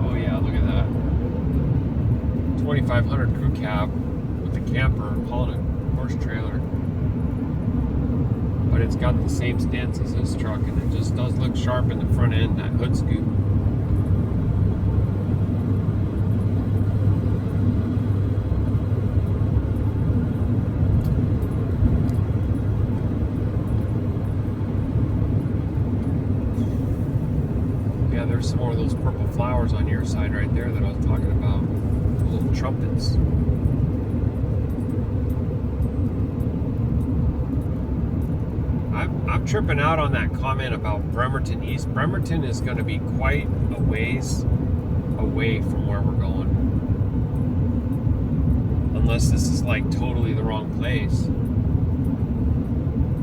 Oh yeah, look at that. 2500 crew cab with a camper, call it a horse trailer. But but it's got the same stance as this truck, and it just does look sharp in the front end, that hood scoop. Yeah, there's some more of those purple flowers on your side right there that I was talking about. The little trumpets. I'm tripping out on that comment about Bremerton East. Bremerton is going to be quite a ways away from where we're going. Unless this is like totally the wrong place.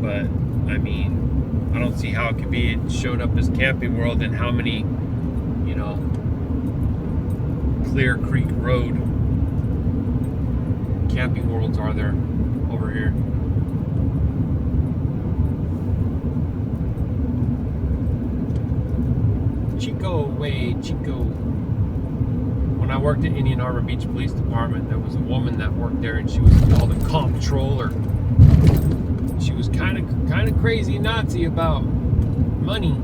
But, I mean, I don't see how it could be. It showed up as Camping World, and how many, you know, Clear Creek Road Camping Worlds are there over here? Chico way, Chico. When I worked at Indian Harbor Beach Police Department, there was a woman that worked there, and she was called a comptroller. She was kind of crazy Nazi about money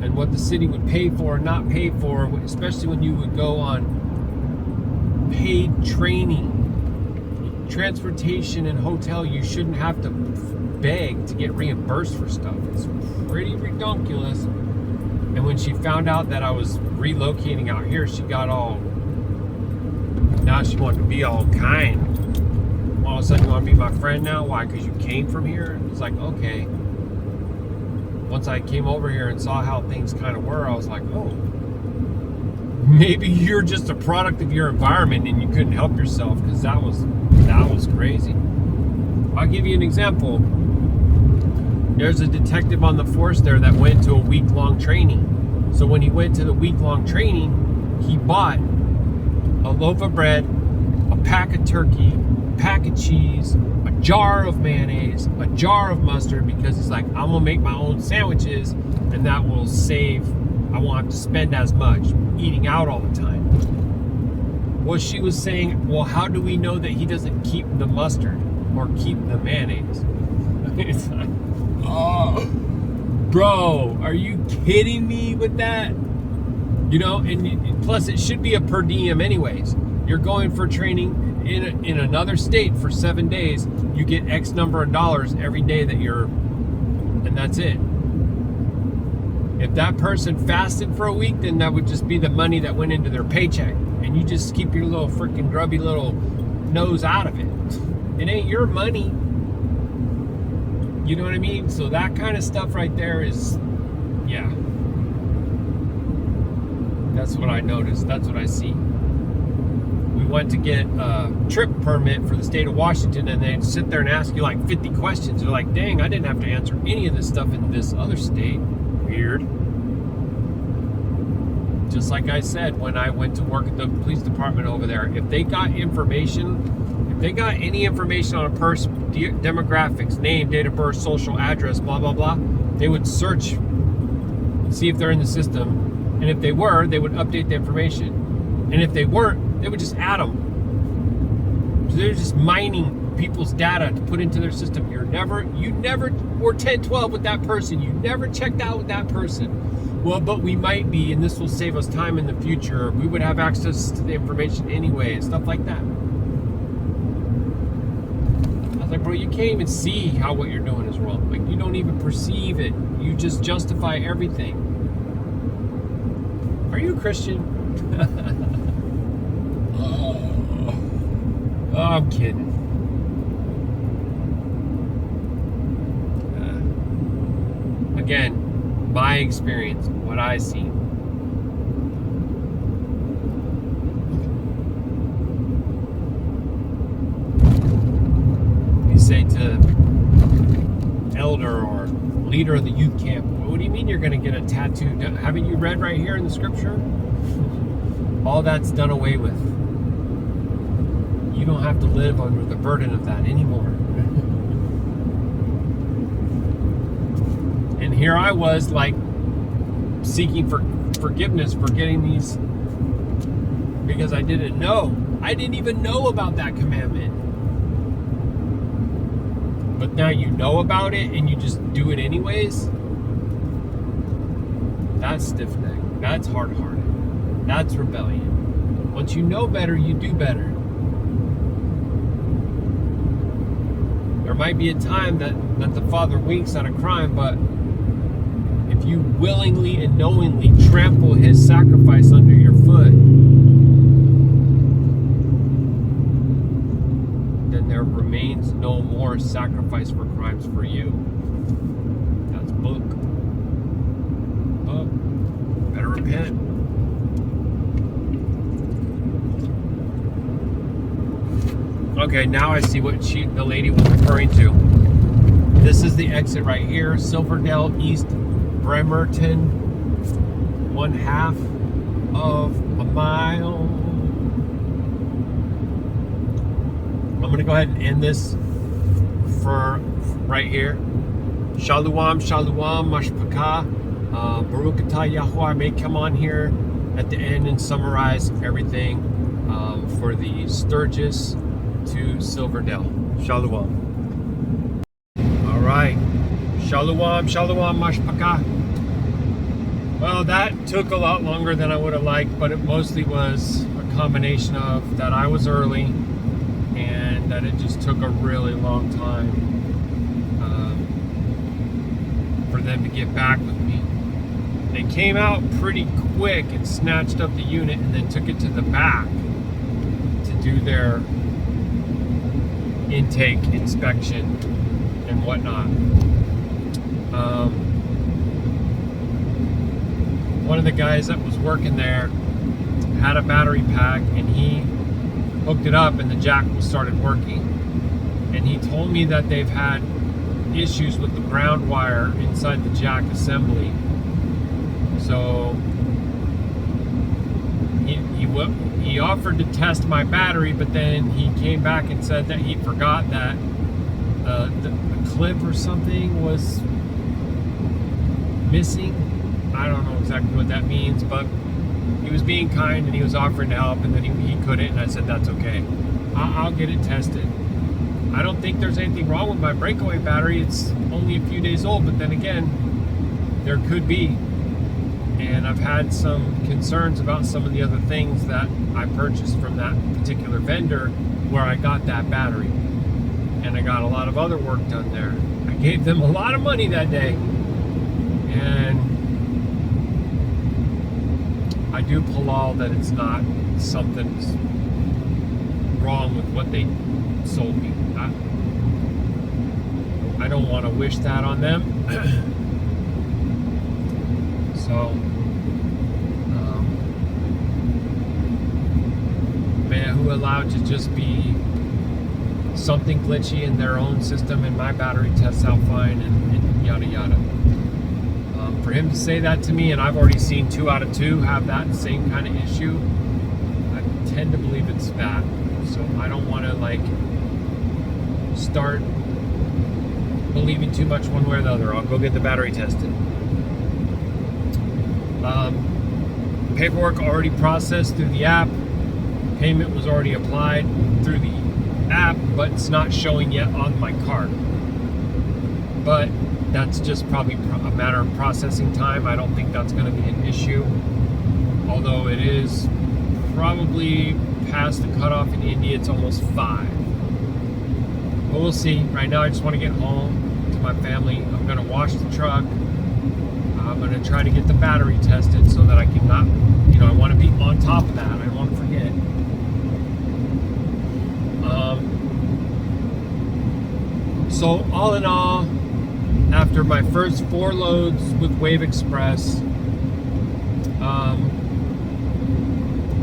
and what the city would pay for and not pay for, especially when you would go on paid training. Transportation and hotel, you shouldn't have to beg to get reimbursed for stuff. It's pretty ridiculous. And when she found out that I was relocating out here, she got all, now she wanted to be all kind. All of a sudden, you want to be my friend now? Why? Because you came from here? It's like, okay. Once I came over here and saw how things kind of were, I was like, oh, maybe you're just a product of your environment and you couldn't help yourself, because that was crazy. I'll give you an example. There's a detective on the force there that went to a week-long training. So when he went to the week-long training, he bought a loaf of bread, a pack of turkey, a pack of cheese, a jar of mayonnaise, a jar of mustard, because he's like, I'm gonna make my own sandwiches, and that will save, I won't have to spend as much eating out all the time. Well, she was saying, well, how do we know that he doesn't keep the mustard or keep the mayonnaise? It's like, oh, bro, are you kidding me with that? You know, and plus it should be a per diem anyways. You're going for training in another state for 7 days. You get X number of dollars every day that you're, and that's it. If that person fasted for a week, then that would just be the money that went into their paycheck. And you just keep your little freaking grubby little nose out of it. It ain't your money. You know what I mean? So that kind of stuff right there is, yeah. That's what I noticed. That's what I see. We went to get a trip permit for the state of Washington, and they sit there and ask you like 50 questions. You're like, dang, I didn't have to answer any of this stuff in this other state. Weird. Just like I said, when I went to work at the police department over there, if they got information, if they got any information on a person, demographics, name, date of birth, social address, blah, blah, blah, they would search and see if they're in the system. And if they were, they would update the information. And if they weren't, they would just add them. So they're just mining people's data to put into their system. You never were 10, 12 with that person. You never checked out with that person. Well, but we might be, and this will save us time in the future. We would have access to the information anyway, and stuff like that. I was like, bro, you can't even see how what you're doing is wrong. Like, you don't even perceive it. You just justify everything. Are you a Christian? Oh, I'm kidding. Again, my experience, what I see. You say to elder or leader of the youth camp, what do you mean you're going to get a tattoo? Haven't you read right here in the scripture? All that's done away with. You don't have to live under the burden of that anymore. And here I was, like, seeking for forgiveness for getting these, because I didn't know. I didn't even know about that commandment. but now you know about it and you just do it anyways, that's stiff-necked. That's hard-hearted. That's rebellion. Once you know better, you do better. There might be a time that the Father winks at a crime, but if you willingly and knowingly trample His sacrifice under your foot, then there remains no more sacrifice for crimes for you. That's book. Oh, better repent. Okay, now I see what the lady was referring to. This is the exit right here, Silverdale, East Bremerton, 1/2 of a mile. I'm going to go ahead and end this for right here. Shalom, Shalom, Mashpaka, Baruk Atah Yahuah. I may come on here at the end and summarize everything for the Sturgis to Silverdale. Shalom. All right. Shalom, Shalom, Mashpaka. Well, that took a lot longer than I would have liked, but it mostly was a combination of that I was early and that it just took a really long time for them to get back with me. They came out pretty quick and snatched up the unit and then took it to the back to do their intake inspection and whatnot. One of the guys that was working there had a battery pack and he hooked it up and the jack started working. And he told me that they've had issues with the ground wire inside the jack assembly. So he offered to test my battery, but then he came back and said that he forgot that the clip or something was missing. I don't know exactly what that means, but he was being kind and he was offering to help, and then he couldn't, and I said that's okay. I'll get it tested. I don't think there's anything wrong with my breakaway battery. It's only a few days old, but then again, there could be. And I've had some concerns about some of the other things that I purchased from that particular vendor where I got that battery. And I got a lot of other work done there. I gave them a lot of money that day. And I do halal that it's not something's wrong with what they sold me. I don't want to wish that on them. So may Yahuah allow to just be something glitchy in their own system, and my battery tests out fine, and yada yada. For him to say that to me, and I've already seen 2 out of 2 have that same kind of issue, I tend to believe it's that. So I don't want to like start believing too much one way or the other. I'll go get the battery tested. Paperwork already processed through the app. Payment was already applied through the app, but it's not showing yet on my card. But that's just probably a matter of processing time. I don't think that's going to be an issue, although it is probably past the cutoff in India. It's almost 5, but we'll see. Right now I just want to get home to my family. I'm going to wash the truck. I'm going to try to get the battery tested so that I can not, I want to be on top of that. I don't want to forget. So all in all, after my first 4 loads with Wave Express,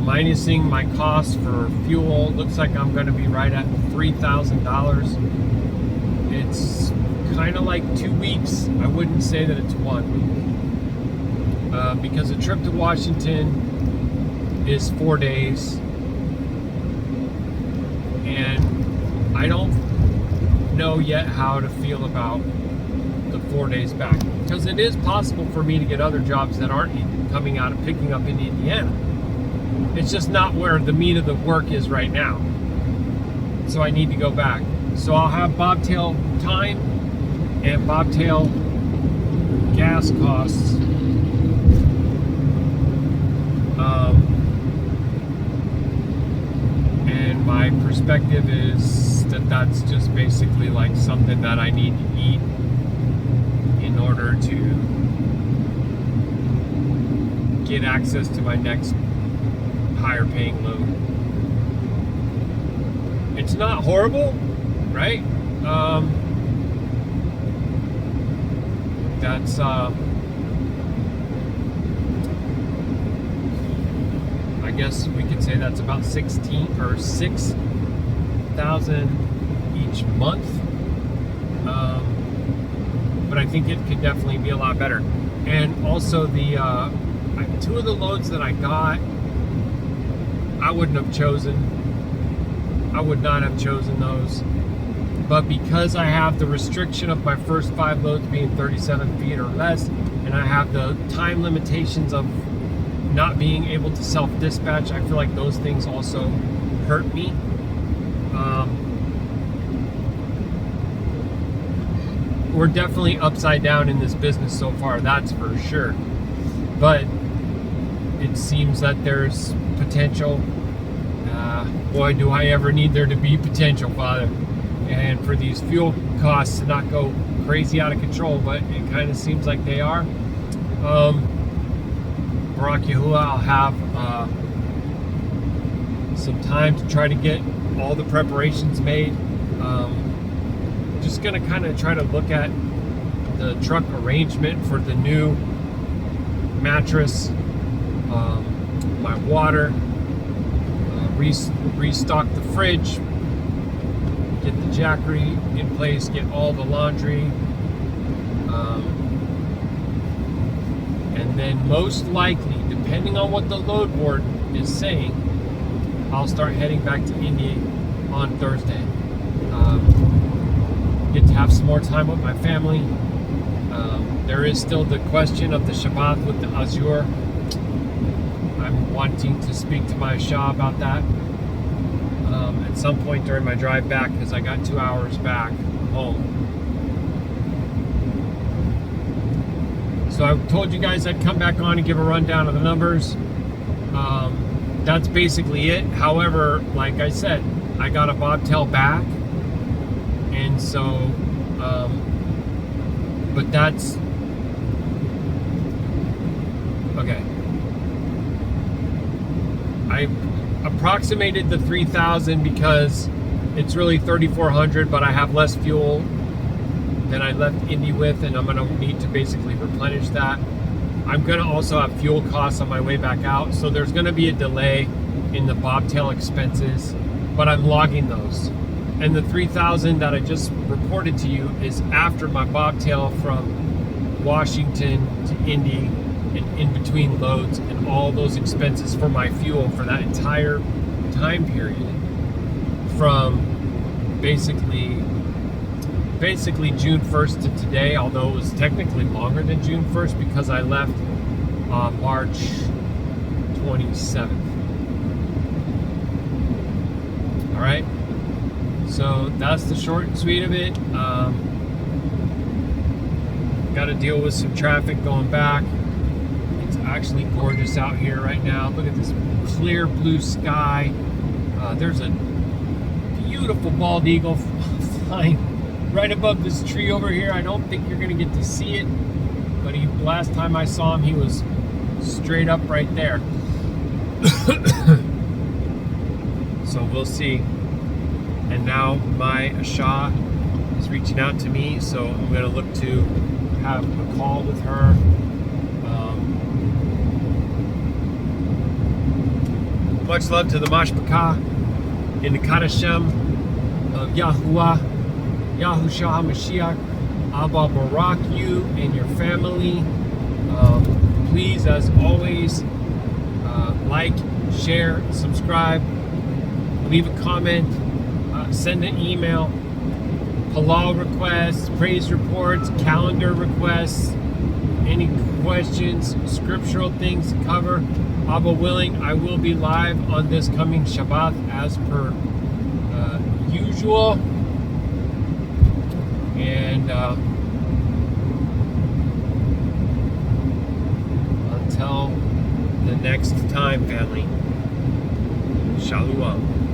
minusing my cost for fuel, looks like I'm going to be right at $3,000. It's kind of like 2 weeks. I wouldn't say that it's 1 week. Because a trip to Washington is 4 days. And I don't know yet how to feel about the 4 days back, because it is possible for me to get other jobs that aren't coming out of picking up in Indiana. It's just not where the meat of the work is right now. So I need to go back. So I'll have bobtail time and bobtail gas costs. And my perspective is that that's just basically like something that I need to eat in order to get access to my next higher paying load. It's not horrible, right? That's I guess we could say that's about 16 or 6,000 each month. But I think it could definitely be a lot better. And also the 2 of the loads that I got, I would not have chosen those. But because I have the restriction of my first 5 loads being 37 feet or less, and I have the time limitations of not being able to self-dispatch, I feel like those things also hurt me. We're definitely upside down in this business so far, that's for sure. But it seems that there's potential. Boy, do I ever need there to be potential, Father. And for these fuel costs to not go crazy out of control, but it kind of seems like they are. Baruk Yahuah, I'll have some time to try to get all the preparations made. Just gonna kind of try to look at the truck arrangement for the new mattress, my water, restock the fridge, get the jackery in place, get all the laundry, and then most likely, depending on what the load board is saying, I'll start heading back to Indy on Thursday. Get to have some more time with my family. There is still the question of the Shabbat with the Azure. I'm wanting to speak to my Shah about that at some point during my drive back, because I got 2 hours back home. So I told you guys I'd come back on and give a rundown of the numbers. That's basically it. However, like I said, I got a bobtail back, and so but that's okay. I approximated the 3,000 because it's really 3,400, but I have less fuel than I left Indy with, and I'm going to need to basically replenish that. I'm going to also have fuel costs on my way back out, so there's going to be a delay in the bobtail expenses, but I'm logging those. And the 3,000 that I just reported to you is after my bobtail from Washington to Indy and in between loads, and all those expenses for my fuel for that entire time period from basically June 1st to today, although it was technically longer than June 1st because I left on March 27th. All right, so that's the short and sweet of it. Got to deal with some traffic going back. It's actually gorgeous out here right now. Look at this clear blue sky. There's a beautiful bald eagle flying right above this tree over here. I don't think you're gonna get to see it, but last time I saw him, he was straight up right there. So we'll see. And now my Shah is reaching out to me, so I'm gonna look to have a call with her. Much love to the Mashpachah in the Qadashayam of Yahuah, Yahusha HaMashiach. Abba Barak you and your family. Please, as always, like, share, subscribe, leave a comment, send an email, halal requests, praise reports, calendar requests, any questions, scriptural things to cover. Abba willing, I will be live on this coming Shabbat as per usual. And until the next time, family, Shalom.